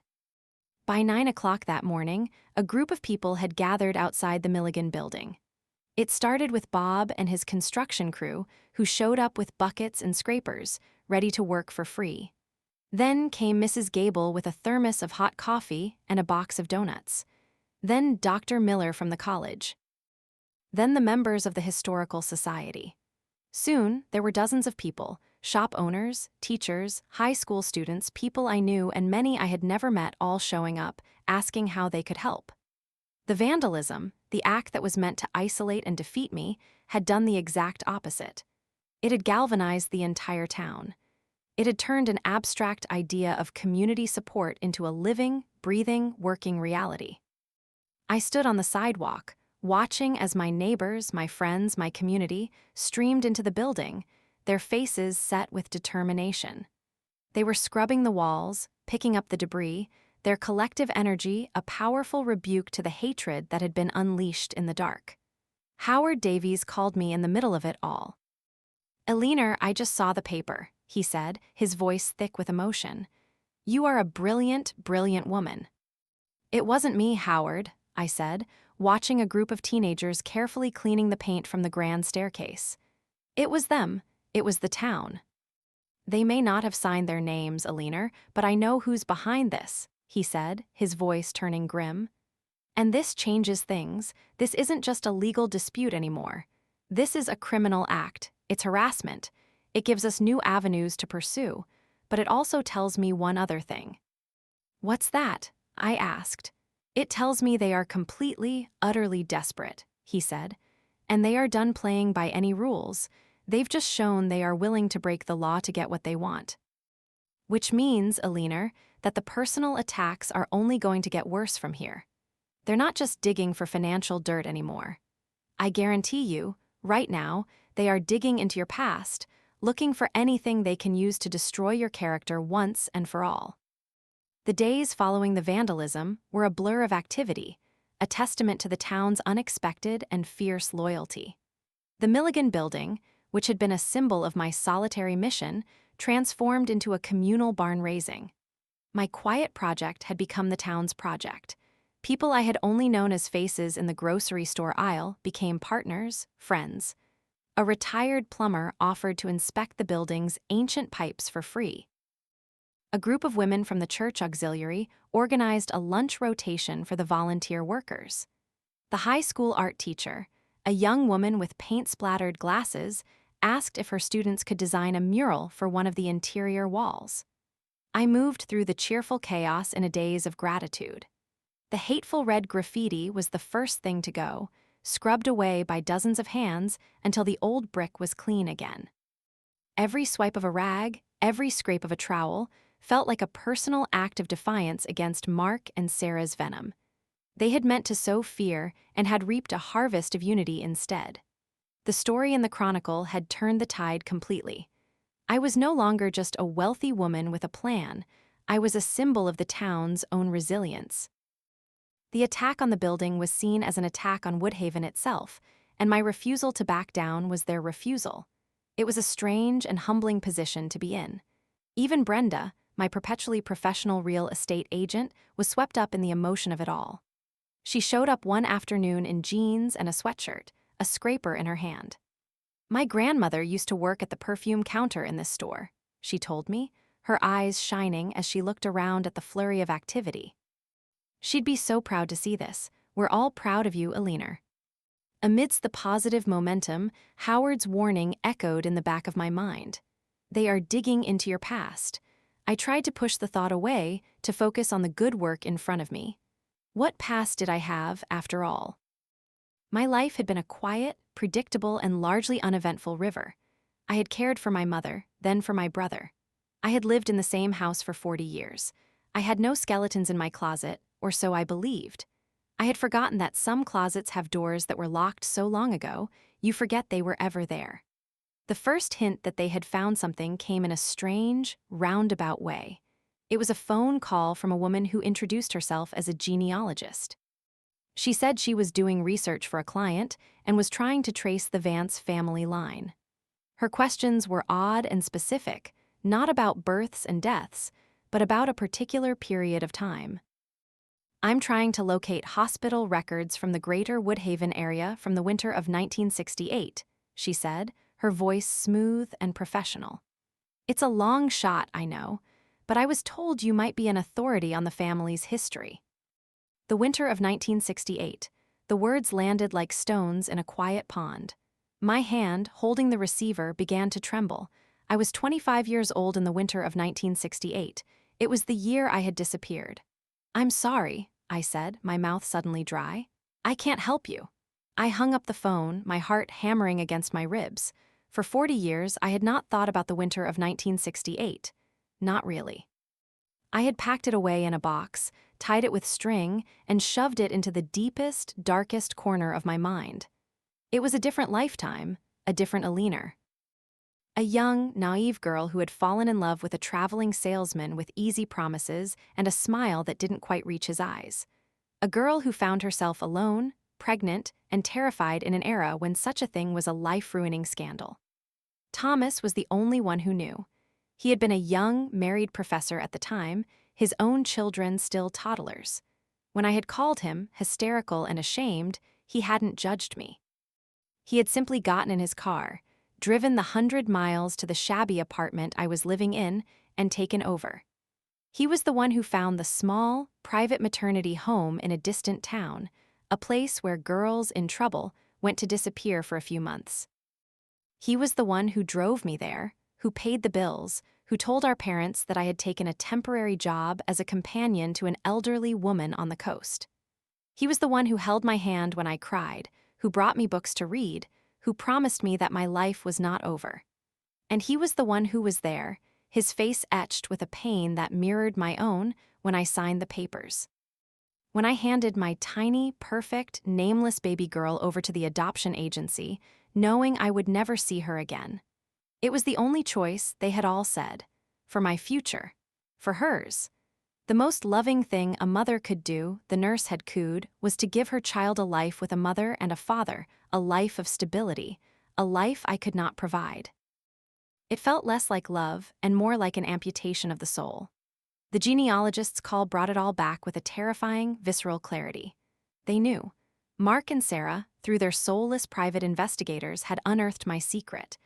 By 9 o'clock that morning, a group of people had gathered outside the Milligan building. It started with Bob and his construction crew, who showed up with buckets and scrapers, ready to work for free. Then came Mrs. Gable with a thermos of hot coffee and a box of donuts. Then Dr. Miller from the college. Then the members of the Historical Society. Soon, there were dozens of people, shop owners, teachers, high school students, people I knew and many I had never met, all showing up, asking how they could help. The vandalism, the act that was meant to isolate and defeat me, had done the exact opposite. It had galvanized the entire town. It had turned an abstract idea of community support into a living, breathing, working reality. I stood on the sidewalk, watching as my neighbors, my friends, my community streamed into the building, their faces set with determination. They were scrubbing the walls, picking up the debris, their collective energy a powerful rebuke to the hatred that had been unleashed in the dark. Howard Davies called me in the middle of it all. "Alina, I just saw the paper," he said, his voice thick with emotion. "You are a brilliant, brilliant woman." "It wasn't me, Howard," I said, watching a group of teenagers carefully cleaning the paint from the grand staircase. "It was them. It was the town." "They may not have signed their names, Alina, but I know who's behind this," he said, his voice turning grim. "And this changes things. This isn't just a legal dispute anymore. This is a criminal act. It's harassment. It gives us new avenues to pursue, but it also tells me one other thing." "What's that?" I asked. "It tells me they are completely, utterly desperate," he said, "and they are done playing by any rules. They've just shown they are willing to break the law to get what they want." Which means, Alina, that the personal attacks are only going to get worse from here. They're not just digging for financial dirt anymore. I guarantee you, right now, they are digging into your past, looking for anything they can use to destroy your character once and for all. The days following the vandalism were a blur of activity, a testament to the town's unexpected and fierce loyalty. The Milligan building, which had been a symbol of my solitary mission, transformed into a communal barn raising. My quiet project had become the town's project. People I had only known as faces in the grocery store aisle became partners, friends. A retired plumber offered to inspect the building's ancient pipes for free. A group of women from the church auxiliary organized a lunch rotation for the volunteer workers. The high school art teacher, a young woman with paint-splattered glasses, asked if her students could design a mural for one of the interior walls. I moved through the cheerful chaos in a daze of gratitude. The hateful red graffiti was the first thing to go, scrubbed away by dozens of hands until the old brick was clean again. Every swipe of a rag, every scrape of a trowel, felt like a personal act of defiance against Mark and Sarah's venom. They had meant to sow fear and had reaped a harvest of unity instead. The story in the Chronicle had turned the tide completely. I was no longer just a wealthy woman with a plan. I was a symbol of the town's own resilience. The attack on the building was seen as an attack on Woodhaven itself, and my refusal to back down was their refusal. It was a strange and humbling position to be in. Even Brenda, my perpetually professional real estate agent, was swept up in the emotion of it all. She showed up one afternoon in jeans and a sweatshirt, a scraper in her hand. "My grandmother used to work at the perfume counter in this store," she told me, her eyes shining as she looked around at the flurry of activity. "She'd be so proud to see this. We're all proud of you, Alina." Amidst the positive momentum, Howard's warning echoed in the back of my mind. They are digging into your past. I tried to push the thought away to focus on the good work in front of me. What past did I have, after all? My life had been a quiet, predictable, and largely uneventful river. I had cared for my mother, then for my brother. I had lived in the same house for 40 years. I had no skeletons in my closet, or so I believed. I had forgotten that some closets have doors that were locked so long ago, you forget they were ever there. The first hint that they had found something came in a strange, roundabout way. It was a phone call from a woman who introduced herself as a genealogist. She said she was doing research for a client and was trying to trace the Vance family line. Her questions were odd and specific, not about births and deaths, but about a particular period of time. "I'm trying to locate hospital records from the greater Woodhaven area from the winter of 1968, she said, her voice smooth and professional. "It's a long shot, I know, but I was told you might be an authority on the family's history." The winter of 1968. The words landed like stones in a quiet pond. My hand, holding the receiver, began to tremble. I was 25 years old in the winter of 1968. It was the year I had disappeared. "I'm sorry," I said, my mouth suddenly dry. "I can't help you." I hung up the phone, my heart hammering against my ribs. For 40 years, I had not thought about the winter of 1968. Not really. I had packed it away in a box, tied it with string, and shoved it into the deepest, darkest corner of my mind. It was a different lifetime, a different Alina. A young, naive girl who had fallen in love with a traveling salesman with easy promises and a smile that didn't quite reach his eyes. A girl who found herself alone, pregnant, and terrified in an era when such a thing was a life-ruining scandal. Thomas was the only one who knew. He had been a young, married professor at the time, his own children still toddlers. When I had called him, hysterical and ashamed, he hadn't judged me. He had simply gotten in his car, driven the 100 miles to the shabby apartment I was living in, and taken over. He was the one who found the small, private maternity home in a distant town, a place where girls in trouble went to disappear for a few months. He was the one who drove me there, who paid the bills, who told our parents that I had taken a temporary job as a companion to an elderly woman on the coast. He was the one who held my hand when I cried, who brought me books to read, who promised me that my life was not over. And he was the one who was there, his face etched with a pain that mirrored my own when I signed the papers. When I handed my tiny, perfect, nameless baby girl over to the adoption agency, knowing I would never see her again. It was the only choice, they had all said. For my future. For hers. The most loving thing a mother could do, the nurse had cooed, was to give her child a life with a mother and a father, a life of stability, a life I could not provide. It felt less like love and more like an amputation of the soul. The genealogist's call brought it all back with a terrifying, visceral clarity. They knew. Mark and Sarah, through their soulless private investigators, had unearthed my secret.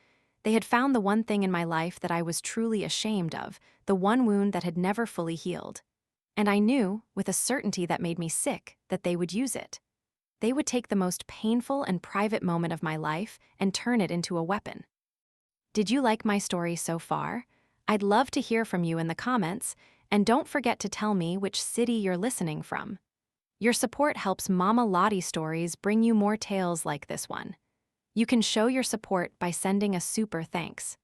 They had found the one thing in my life that I was truly ashamed of, the one wound that had never fully healed. And I knew, with a certainty that made me sick, that they would use it. They would take the most painful and private moment of my life and turn it into a weapon. Did you like my story so far? I'd love to hear from you in the comments, and don't forget to tell me which city you're listening from. Your support helps Mama Lottie stories bring you more tales like this one. You can show your support by sending a super thanks.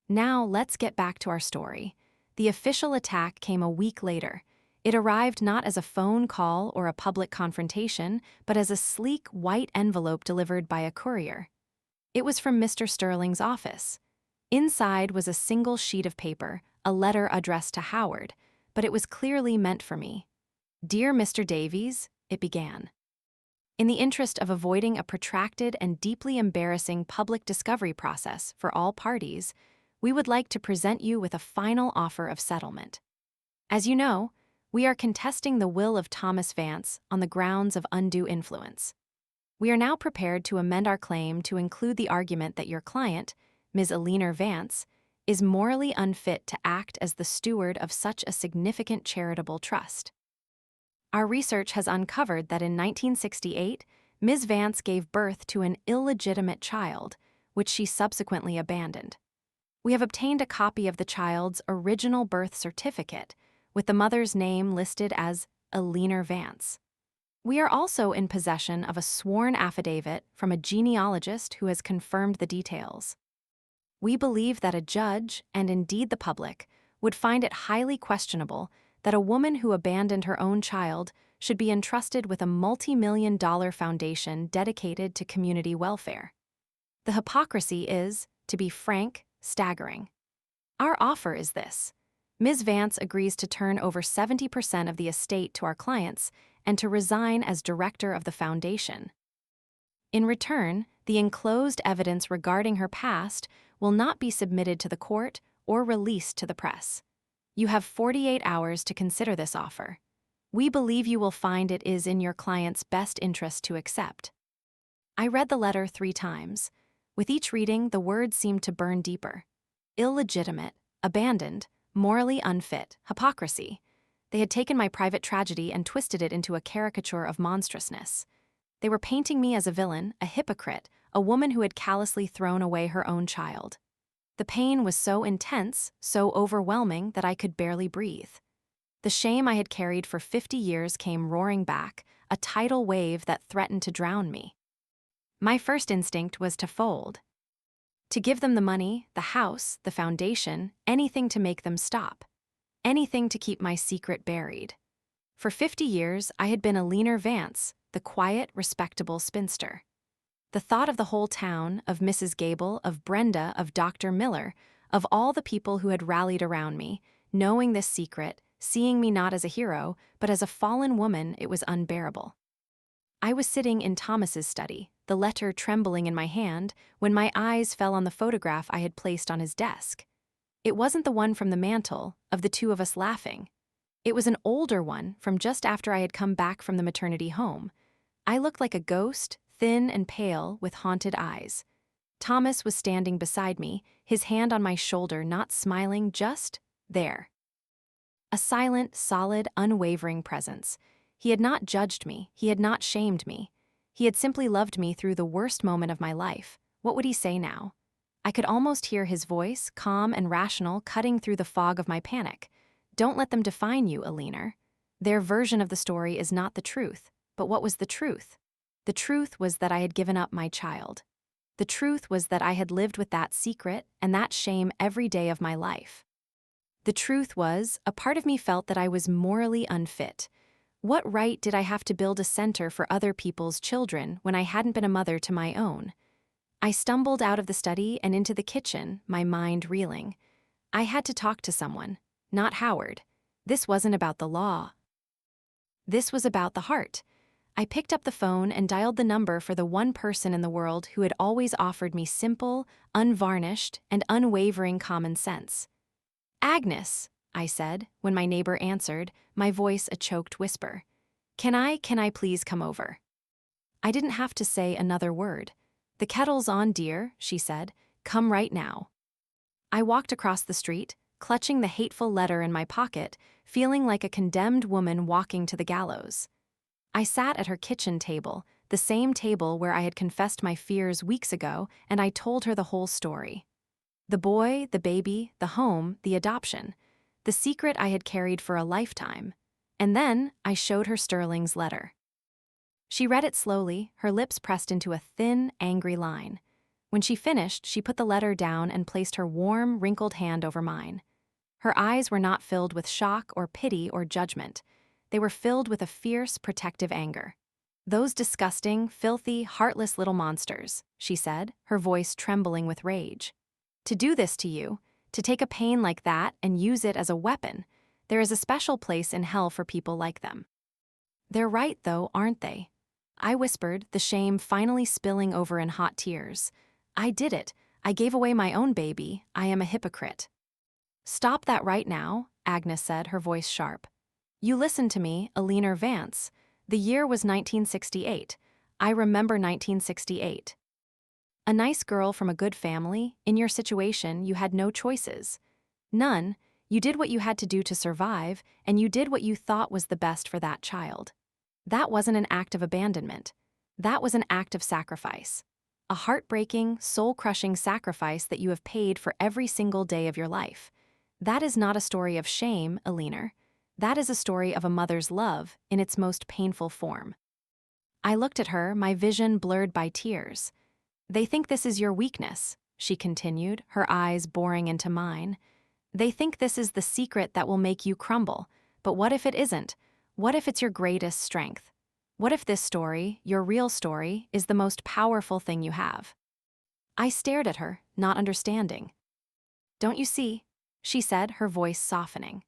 Now let's get back to our story. The official attack came a week later. It arrived not as a phone call or a public confrontation, but as a sleek white envelope delivered by a courier. It was from Mr. Sterling's office. Inside was a single sheet of paper, a letter addressed to Howard, but it was clearly meant for me. "Dear Mr. Davies," it began. "In the interest of avoiding a protracted and deeply embarrassing public discovery process for all parties, we would like to present you with a final offer of settlement. As you know, we are contesting the will of Thomas Vance on the grounds of undue influence. We are now prepared to amend our claim to include the argument that your client, Ms. Eleanor Vance, is morally unfit to act as the steward of such a significant charitable trust. Our research has uncovered that in 1968, Ms. Vance gave birth to an illegitimate child, which she subsequently abandoned. We have obtained a copy of the child's original birth certificate, with the mother's name listed as Eleanor Vance. We are also in possession of a sworn affidavit from a genealogist who has confirmed the details. We believe that a judge, and indeed the public, would find it highly questionable that a woman who abandoned her own child should be entrusted with a multi-million-dollar foundation dedicated to community welfare. The hypocrisy is, to be frank, staggering. Our offer is this. Ms. Vance agrees to turn over 70% of the estate to our clients and to resign as director of the foundation. In return, the enclosed evidence regarding her past will not be submitted to the court or released to the press. You have 48 hours to consider this offer. We believe you will find it is in your client's best interest to accept. I read the letter 3 times. With each reading, the words seemed to burn deeper. Illegitimate, abandoned, morally unfit, hypocrisy. They had taken my private tragedy and twisted it into a caricature of monstrousness. They were painting me as a villain, a hypocrite, a woman who had callously thrown away her own child. The pain was so intense, so overwhelming that I could barely breathe. The shame I had carried for 50 years came roaring back, a tidal wave that threatened to drown me. My first instinct was to fold. To give them the money, the house, the foundation, anything to make them stop. Anything to keep my secret buried. For 50 years, I had been Eleanor Vance, the quiet, respectable spinster. The thought of the whole town, of Mrs. Gable, of Brenda, of Dr. Miller, of all the people who had rallied around me, knowing this secret, seeing me not as a hero, but as a fallen woman, it was unbearable. I was sitting in Thomas's study, the letter trembling in my hand, when my eyes fell on the photograph I had placed on his desk. It wasn't the one from the mantel, of the two of us laughing. It was an older one from just after I had come back from the maternity home. I looked like a ghost, thin and pale, with haunted eyes. Thomas was standing beside me, his hand on my shoulder, not smiling, just there. A silent, solid, unwavering presence. He had not judged me, he had not shamed me. He had simply loved me through the worst moment of my life. What would he say now? I could almost hear his voice, calm and rational, cutting through the fog of my panic. Don't let them define you, Eleanor. Their version of the story is not the truth. But what was the truth? The truth was that I had given up my child. The truth was that I had lived with that secret and that shame every day of my life. The truth was, a part of me felt that I was morally unfit. What right did I have to build a center for other people's children when I hadn't been a mother to my own? I stumbled out of the study and into the kitchen, my mind reeling. I had to talk to someone, not Howard. This wasn't about the law. This was about the heart. I picked up the phone and dialed the number for the one person in the world who had always offered me simple, unvarnished, and unwavering common sense. "Agnes," I said, when my neighbor answered, my voice a choked whisper. Can I please come over? I didn't have to say another word. The kettle's on, dear, she said. Come right now. I walked across the street, clutching the hateful letter in my pocket, feeling like a condemned woman walking to the gallows. I sat at her kitchen table, the same table where I had confessed my fears weeks ago, and I told her the whole story. The boy, the baby, the home, the adoption. The secret I had carried for a lifetime. And then I showed her Sterling's letter. She read it slowly, her lips pressed into a thin, angry line. When she finished, she put the letter down and placed her warm, wrinkled hand over mine. Her eyes were not filled with shock or pity or judgment. They were filled with a fierce, protective anger. Those disgusting, filthy, heartless little monsters, she said, her voice trembling with rage. To do this to you, to take a pain like that and use it as a weapon, there is a special place in hell for people like them. They're right, though, aren't they? I whispered, the shame finally spilling over in hot tears. I did it. I gave away my own baby. I am a hypocrite. Stop that right now, Agnes said, her voice sharp. You listen to me, Alina Vance. The year was 1968. I remember 1968. A nice girl from a good family, in your situation, you had no choices. None. You did what you had to do to survive, and you did what you thought was the best for that child. That wasn't an act of abandonment. That was an act of sacrifice. A heartbreaking, soul-crushing sacrifice that you have paid for every single day of your life. That is not a story of shame, Alina. That is a story of a mother's love in its most painful form. I looked at her, my vision blurred by tears. They think this is your weakness, she continued, her eyes boring into mine. They think this is the secret that will make you crumble. But what if it isn't? What if it's your greatest strength? What if this story, your real story, is the most powerful thing you have? I stared at her, not understanding. Don't you see? She said, her voice softening.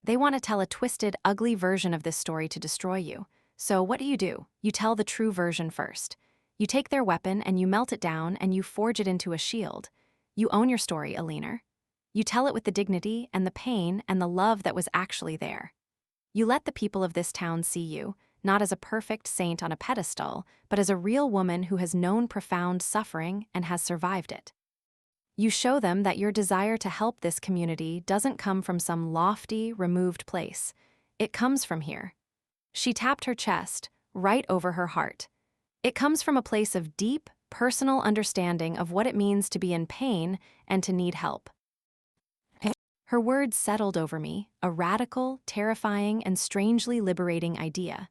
They want to tell a twisted, ugly version of this story to destroy you. So what do? You tell the true version first. You take their weapon and you melt it down and you forge it into a shield. You own your story, Alina. You tell it with the dignity and the pain and the love that was actually there. You let the people of this town see you, not as a perfect saint on a pedestal, but as a real woman who has known profound suffering and has survived it. You show them that your desire to help this community doesn't come from some lofty, removed place. It comes from here. She tapped her chest, right over her heart. It comes from a place of deep, personal understanding of what it means to be in pain and to need help. Her words settled over me, a radical, terrifying, and strangely liberating idea.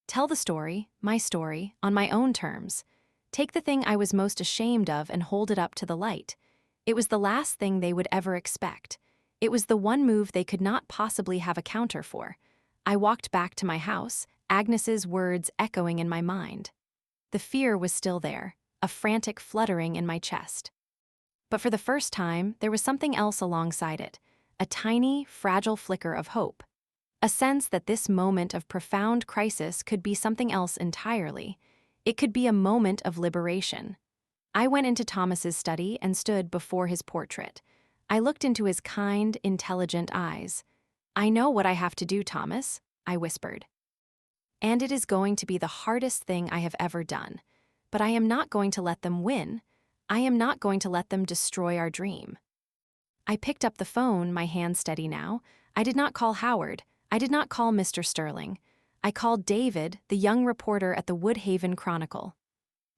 Tell the story, my story, on my own terms. Take the thing I was most ashamed of and hold it up to the light. It was the last thing they would ever expect. It was the one move they could not possibly have a counter for. I walked back to my house, Agnes's words echoing in my mind. The fear was still there, a frantic fluttering in my chest. But for the first time, there was something else alongside it, a tiny, fragile flicker of hope. A sense that this moment of profound crisis could be something else entirely. It could be a moment of liberation. I went into Thomas's study and stood before his portrait. I looked into his kind, intelligent eyes. I know what I have to do, Thomas, I whispered. And it is going to be the hardest thing I have ever done. But I am not going to let them win. I am not going to let them destroy our dream. I picked up the phone, my hand steady now. I did not call Howard. I did not call Mr. Sterling. I called David, the young reporter at the Woodhaven Chronicle.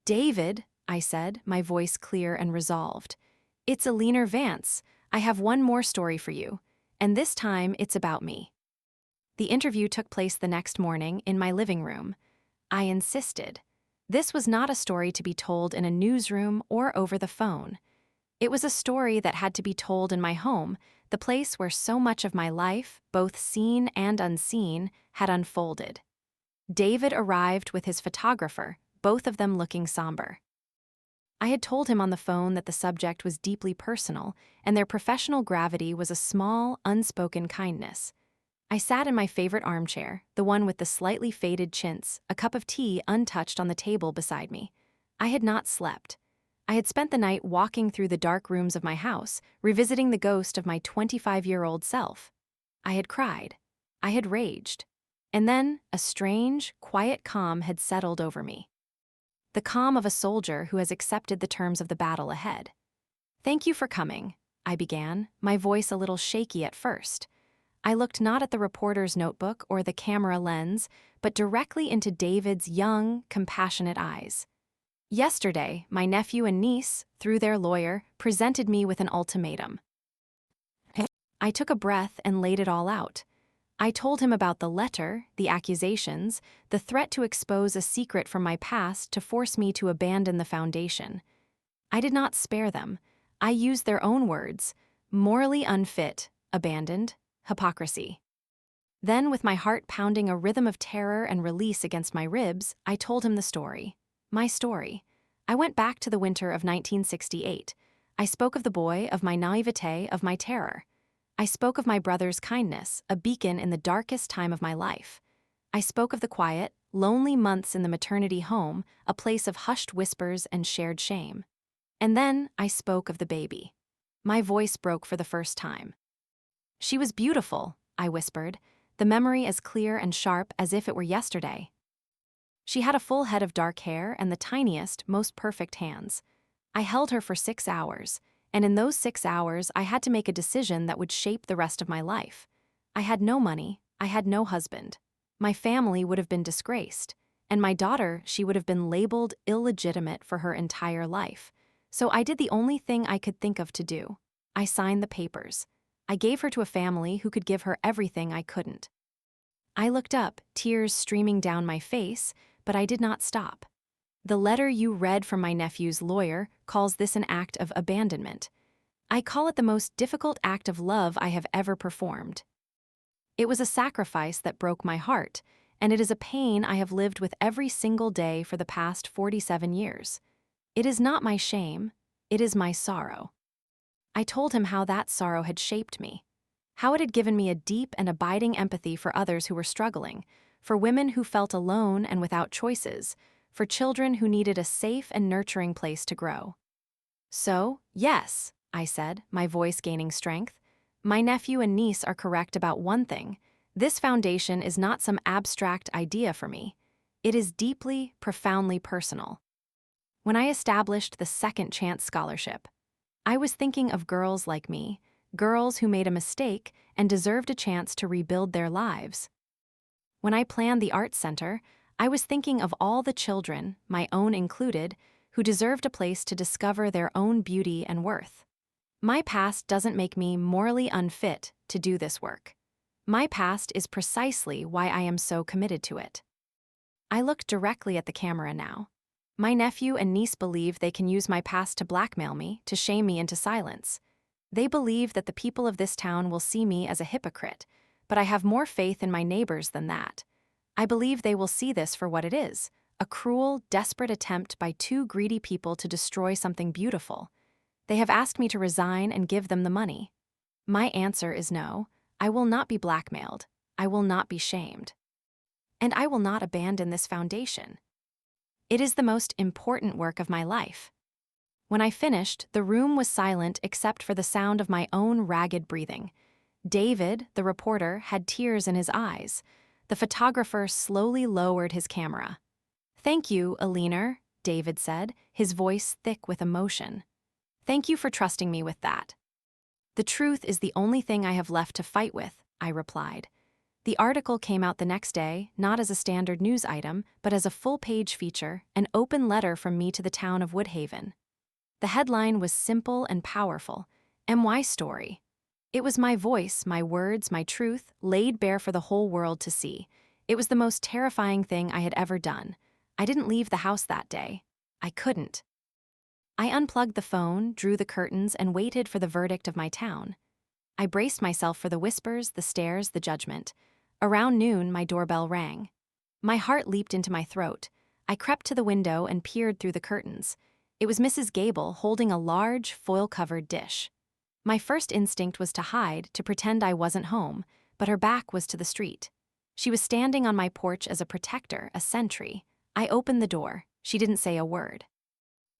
David, I said, my voice clear and resolved. It's Alina Vance. I have one more story for you. And this time, it's about me. The interview took place the next morning in my living room. I insisted. This was not a story to be told in a newsroom or over the phone. It was a story that had to be told in my home, the place where so much of my life, both seen and unseen, had unfolded. David arrived with his photographer, both of them looking somber. I had told him on the phone that the subject was deeply personal, and their professional gravity was a small, unspoken kindness. I sat in my favorite armchair, the one with the slightly faded chintz, a cup of tea untouched on the table beside me. I had not slept. I had spent the night walking through the dark rooms of my house, revisiting the ghost of my 25-year-old self. I had cried. I had raged. And then a strange, quiet calm had settled over me. The calm of a soldier who has accepted the terms of the battle ahead. "Thank you for coming," I began, my voice a little shaky at first. I looked not at the reporter's notebook or the camera lens, but directly into David's young, compassionate eyes. Yesterday, my nephew and niece, through their lawyer, presented me with an ultimatum. I took a breath and laid it all out. I told him about the letter, the accusations, the threat to expose a secret from my past to force me to abandon the foundation. I did not spare them. I used their own words: morally unfit, abandoned, hypocrisy. Then, with my heart pounding a rhythm of terror and release against my ribs, I told him the story. My story. I went back to the winter of 1968. I spoke of the boy, of my naivete, of my terror. I spoke of my brother's kindness, a beacon in the darkest time of my life. I spoke of the quiet, lonely months in the maternity home, a place of hushed whispers and shared shame. And then I spoke of the baby. My voice broke for the first time. "She was beautiful," I whispered, the memory as clear and sharp as if it were yesterday. She had a full head of dark hair and the tiniest, most perfect hands. I held her for 6 hours, and in those 6 hours I had to make a decision that would shape the rest of my life. I had no money, I had no husband. My family would have been disgraced, and my daughter, she would have been labeled illegitimate for her entire life. So I did the only thing I could think of to do. I signed the papers. I gave her to a family who could give her everything I couldn't. I looked up, tears streaming down my face, but I did not stop. The letter you read from my nephew's lawyer calls this an act of abandonment. I call it the most difficult act of love I have ever performed. It was a sacrifice that broke my heart, and it is a pain I have lived with every single day for the past 47 years. It is not my shame, it is my sorrow. I told him how that sorrow had shaped me, how it had given me a deep and abiding empathy for others who were struggling, for women who felt alone and without choices, for children who needed a safe and nurturing place to grow. "So, yes," I said, my voice gaining strength, "my nephew and niece are correct about one thing. This foundation is not some abstract idea for me. It is deeply, profoundly personal." When I established the Second Chance Scholarship, I was thinking of girls like me, girls who made a mistake and deserved a chance to rebuild their lives. When I planned the Arts Center, I was thinking of all the children, my own included, who deserved a place to discover their own beauty and worth. My past doesn't make me morally unfit to do this work. My past is precisely why I am so committed to it. I look directly at the camera now. My nephew and niece believe they can use my past to blackmail me, to shame me into silence. They believe that the people of this town will see me as a hypocrite, but I have more faith in my neighbors than that. I believe they will see this for what it is, a cruel, desperate attempt by two greedy people to destroy something beautiful. They have asked me to resign and give them the money. My answer is no. I will not be blackmailed. I will not be shamed. And I will not abandon this foundation. It is the most important work of my life. When I finished, the room was silent except for the sound of my own ragged breathing. David, the reporter, had tears in his eyes. The photographer slowly lowered his camera. "Thank you, Alina," David said, his voice thick with emotion. "Thank you for trusting me with that." "The truth is the only thing I have left to fight with," I replied. The article came out the next day, not as a standard news item, but as a full-page feature, an open letter from me to the town of Woodhaven. The headline was simple and powerful: "MY Story." It was my voice, my words, my truth, laid bare for the whole world to see. It was the most terrifying thing I had ever done. I didn't leave the house that day. I couldn't. I unplugged the phone, drew the curtains, and waited for the verdict of my town. I braced myself for the whispers, the stares, the judgment. Around noon, my doorbell rang. My heart leaped into my throat. I crept to the window and peered through the curtains. It was Mrs. Gable holding a large, foil-covered dish. My first instinct was to hide, to pretend I wasn't home, but her back was to the street. She was standing on my porch as a protector, a sentry. I opened the door. She didn't say a word.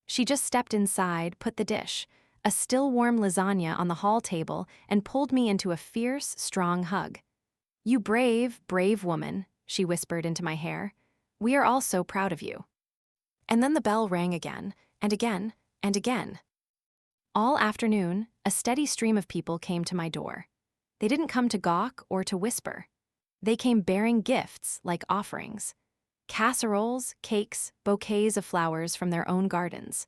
She just stepped inside, put the dish, a still-warm lasagna on the hall table, and pulled me into a fierce, strong hug. "You brave, brave woman," she whispered into my hair. "We are all so proud of you." And then the bell rang again, and again, and again. All afternoon, a steady stream of people came to my door. They didn't come to gawk or to whisper. They came bearing gifts like offerings. Casseroles, cakes, bouquets of flowers from their own gardens.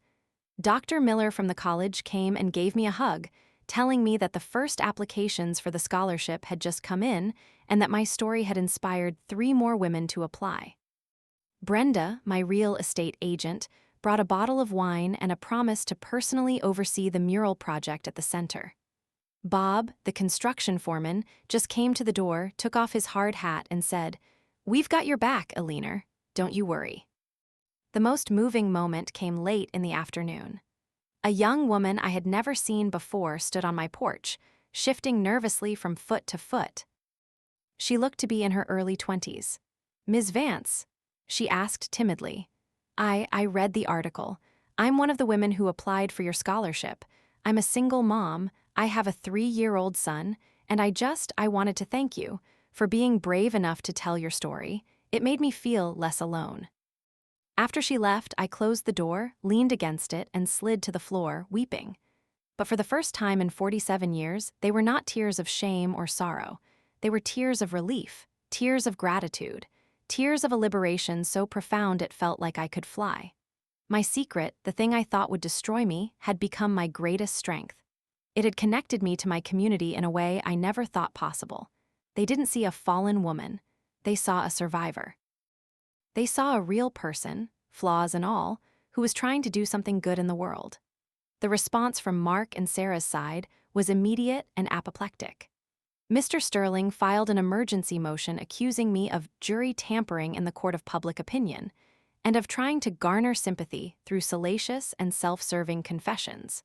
Dr. Miller from the college came and gave me a hug, telling me that the first applications for the scholarship had just come in and that my story had inspired 3 more women to apply. Brenda, my real estate agent, brought a bottle of wine and a promise to personally oversee the mural project at the center. Bob, the construction foreman, just came to the door, took off his hard hat, and said, "We've got your back, Alina. Don't you worry." The most moving moment came late in the afternoon. A young woman I had never seen before stood on my porch, shifting nervously from foot to foot. She looked to be in her early 20s. "Ms. Vance?" she asked timidly. I read the article. I'm one of the women who applied for your scholarship. I'm a single mom, I have a 3-year-old son, and I wanted to thank you for being brave enough to tell your story. It made me feel less alone." After she left, I closed the door, leaned against it, and slid to the floor, weeping. But for the first time in 47 years, they were not tears of shame or sorrow. They were tears of relief, tears of gratitude, tears of a liberation so profound it felt like I could fly. My secret, the thing I thought would destroy me, had become my greatest strength. It had connected me to my community in a way I never thought possible. They didn't see a fallen woman. They saw a survivor. They saw a real person, flaws and all, who was trying to do something good in the world. The response from Mark and Sarah's side was immediate and apoplectic. Mr. Sterling filed an emergency motion accusing me of jury tampering in the court of public opinion and of trying to garner sympathy through salacious and self-serving confessions.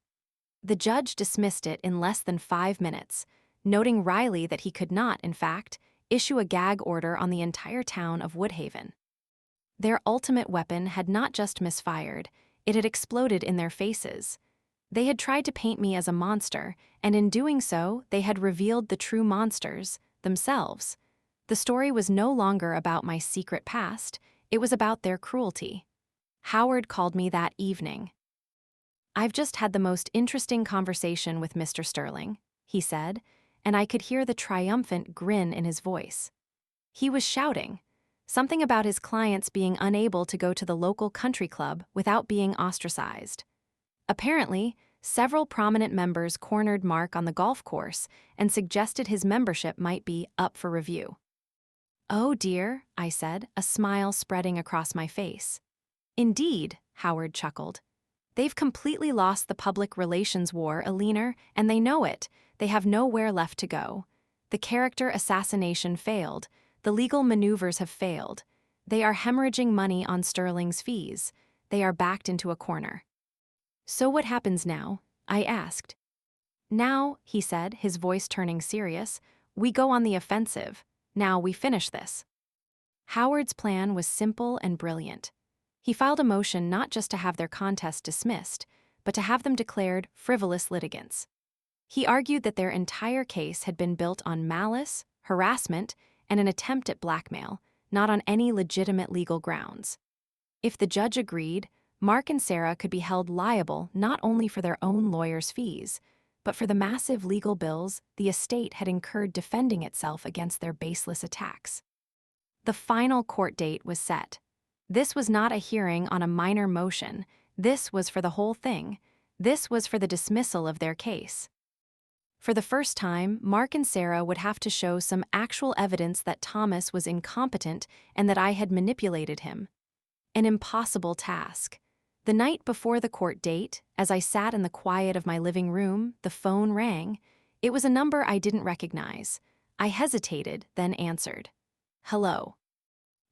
The judge dismissed it in less than 5 minutes, noting wryly that he could not, in fact, issue a gag order on the entire town of Woodhaven. Their ultimate weapon had not just misfired, it had exploded in their faces. They had tried to paint me as a monster, and in doing so, they had revealed the true monsters, themselves. The story was no longer about my secret past, it was about their cruelty. Howard called me that evening. "I've just had the most interesting conversation with Mr. Sterling," he said, and I could hear the triumphant grin in his voice. He was shouting. Something about his clients being unable to go to the local country club without being ostracized. Apparently, several prominent members cornered Mark on the golf course and suggested his membership might be up for review. "Oh dear," I said, a smile spreading across my face. "Indeed," Howard chuckled. "They've completely lost the public relations war, Alina, and they know it. They have nowhere left to go. The character assassination failed. The legal maneuvers have failed. They are hemorrhaging money on Sterling's fees. They are backed into a corner." "So what happens now?" I asked. "Now," he said, his voice turning serious, "we go on the offensive. Now we finish this." Howard's plan was simple and brilliant. He filed a motion not just to have their contest dismissed, but to have them declared frivolous litigants. He argued that their entire case had been built on malice, harassment, and an attempt at blackmail, not on any legitimate legal grounds. If the judge agreed, Mark and Sarah could be held liable not only for their own lawyers' fees, but for the massive legal bills the estate had incurred defending itself against their baseless attacks. The final court date was set. This was not a hearing on a minor motion. This was for the whole thing. This was for the dismissal of their case. For the first time, Mark and Sarah would have to show some actual evidence that Thomas was incompetent and that I had manipulated him. An impossible task. The night before the court date, as I sat in the quiet of my living room, the phone rang. It was a number I didn't recognize. I hesitated, then answered. "Hello."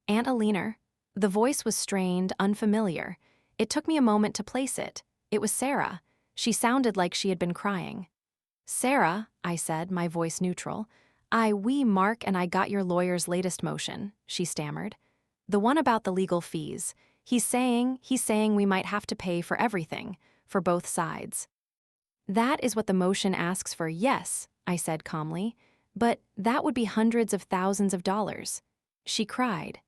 "Aunt Alina." The voice was strained, unfamiliar. It took me a moment to place it. It was Sarah. She sounded like she had been crying. "Sarah," I said, my voice neutral. Mark and I got your lawyer's latest motion," she stammered. "The one about the legal fees. He's saying we might have to pay for everything, for both sides." That is what the motion asks for, yes, I said calmly. But that would be hundreds of thousands of dollars. She cried.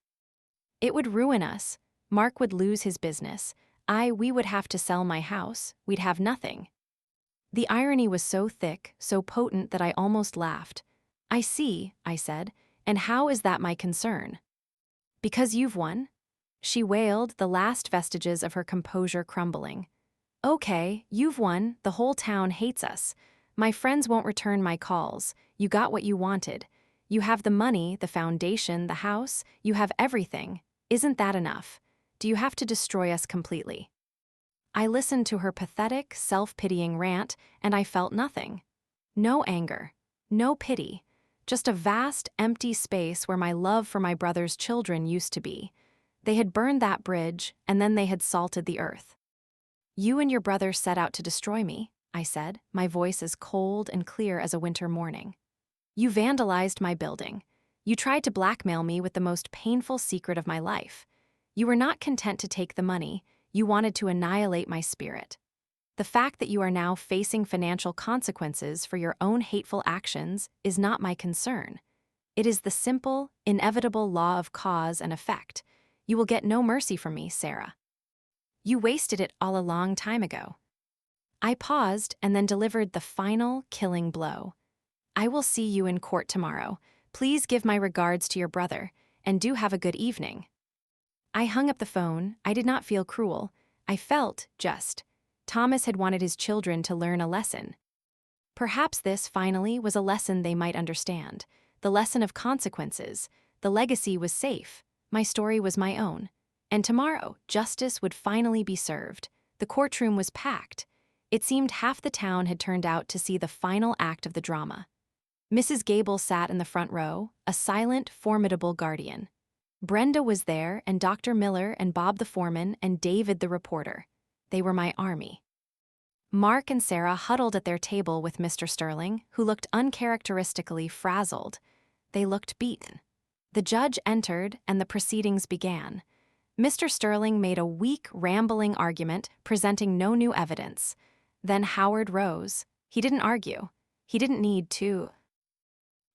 It would ruin us. Mark would lose his business. We would have to sell my house. We'd have nothing. The irony was so thick, so potent that I almost laughed. I see, I said, and how is that my concern? Because you've won? She wailed, the last vestiges of her composure crumbling. Okay, you've won, the whole town hates us. My friends won't return my calls. You got what you wanted. You have the money, the foundation, the house, you have everything. Isn't that enough? Do you have to destroy us completely? I listened to her pathetic, self-pitying rant, and I felt nothing. No anger, no pity, just a vast, empty space where my love for my brother's children used to be. They had burned that bridge, and then they had salted the earth. You and your brother set out to destroy me, I said, my voice as cold and clear as a winter morning. You vandalized my building. You tried to blackmail me with the most painful secret of my life. You were not content to take the money. You wanted to annihilate my spirit. The fact that you are now facing financial consequences for your own hateful actions is not my concern. It is the simple, inevitable law of cause and effect. You will get no mercy from me, Sarah. You wasted it all a long time ago. I paused and then delivered the final, killing blow. I will see you in court tomorrow. Please give my regards to your brother, and do have a good evening. I hung up the phone. I did not feel cruel. I felt just. Thomas had wanted his children to learn a lesson. Perhaps this, finally, was a lesson they might understand. The lesson of consequences. The legacy was safe. My story was my own. And tomorrow, justice would finally be served. The courtroom was packed. It seemed half the town had turned out to see the final act of the drama. Mrs. Gable sat in the front row, a silent, formidable guardian. Brenda was there, and Dr. Miller and Bob the foreman and David the reporter. They were my army. Mark and Sarah huddled at their table with Mr. Sterling, who looked uncharacteristically frazzled. They looked beaten. The judge entered, and the proceedings began. Mr. Sterling made a weak, rambling argument, presenting no new evidence. Then Howard rose. He didn't argue. He didn't need to.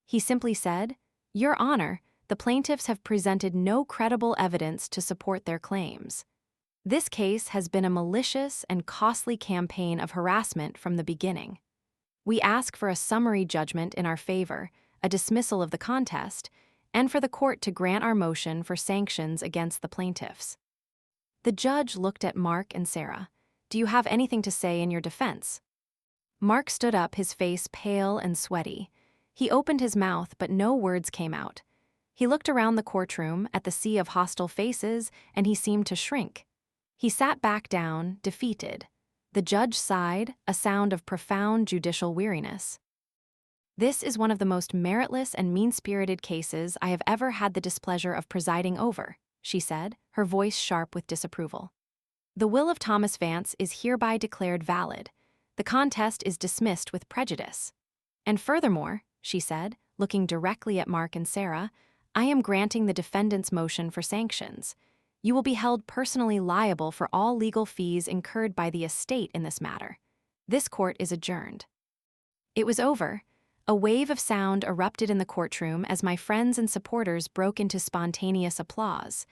He simply said, "Your Honor, the plaintiffs have presented no credible evidence to support their claims. This case has been a malicious and costly campaign of harassment from the beginning. We ask for a summary judgment in our favor, a dismissal of the contest, and for the court to grant our motion for sanctions against the plaintiffs." The judge looked at Mark and Sarah. "Do you have anything to say in your defense?" Mark stood up, his face pale and sweaty. He opened his mouth, but no words came out. He looked around the courtroom at the sea of hostile faces, and he seemed to shrink. He sat back down, defeated. The judge sighed, a sound of profound judicial weariness. "This is one of the most meritless and mean-spirited cases I have ever had the displeasure of presiding over," she said, her voice sharp with disapproval. "The will of Thomas Vance is hereby declared valid. The contest is dismissed with prejudice. And furthermore," she said, looking directly at Mark and Sarah, "I am granting the defendant's motion for sanctions. You will be held personally liable for all legal fees incurred by the estate in this matter. This court is adjourned." It was over. A wave of sound erupted in the courtroom as my friends and supporters broke into spontaneous applause.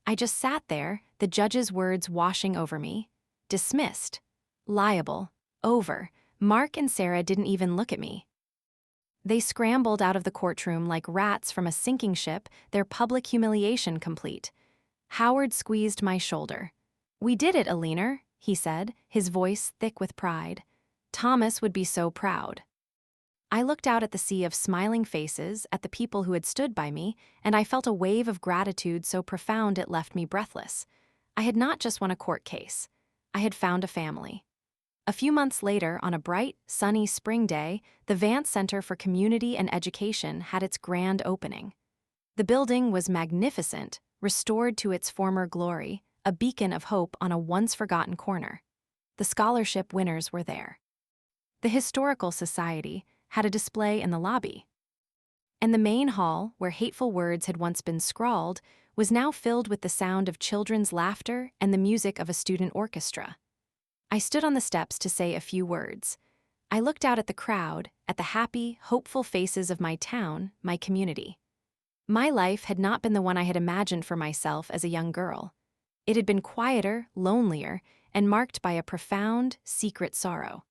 I just sat there, the judge's words washing over me. Dismissed. Liable. Over. Mark and Sarah didn't even look at me. They scrambled out of the courtroom like rats from a sinking ship, their public humiliation complete. Howard squeezed my shoulder. "We did it, Alina," he said, his voice thick with pride. "Thomas would be so proud." I looked out at the sea of smiling faces, at the people who had stood by me, and I felt a wave of gratitude so profound it left me breathless. I had not just won a court case. I had found a family. A few months later, on a bright, sunny spring day, the Vance Center for Community and Education had its grand opening. The building was magnificent, restored to its former glory, a beacon of hope on a once-forgotten corner. The scholarship winners were there. The Historical Society had a display in the lobby. And the main hall, where hateful words had once been scrawled, was now filled with the sound of children's laughter and the music of a student orchestra. I stood on the steps to say a few words. I looked out at the crowd, at the happy, hopeful faces of my town, my community. My life had not been the one I had imagined for myself as a young girl. It had been quieter, lonelier, and marked by a profound, secret sorrow.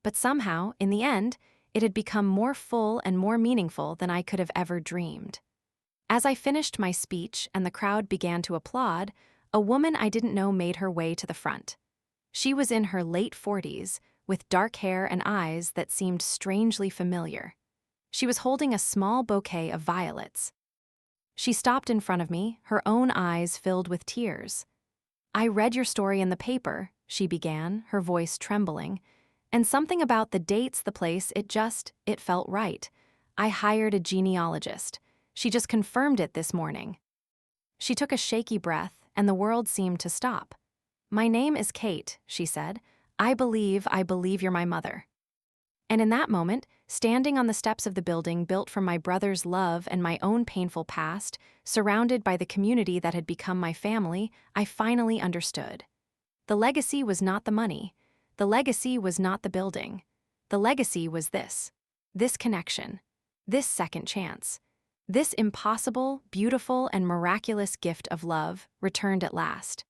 But somehow, in the end, it had become more full and more meaningful than I could have ever dreamed. As I finished my speech and the crowd began to applaud, a woman I didn't know made her way to the front. She was in her late 40s, with dark hair and eyes that seemed strangely familiar. She was holding a small bouquet of violets. She stopped in front of me, her own eyes filled with tears. "I read your story in the paper," she began, her voice trembling, "and something about the dates, the place, it felt right. I hired a genealogist. She just confirmed it this morning." She took a shaky breath, and the world seemed to stop. "My name is Kate," she said. I believe you're my mother." And in that moment, standing on the steps of the building built from my brother's love and my own painful past, surrounded by the community that had become my family, I finally understood. The legacy was not the money. The legacy was not the building. The legacy was this. This connection. This second chance. This impossible, beautiful, and miraculous gift of love, returned at last.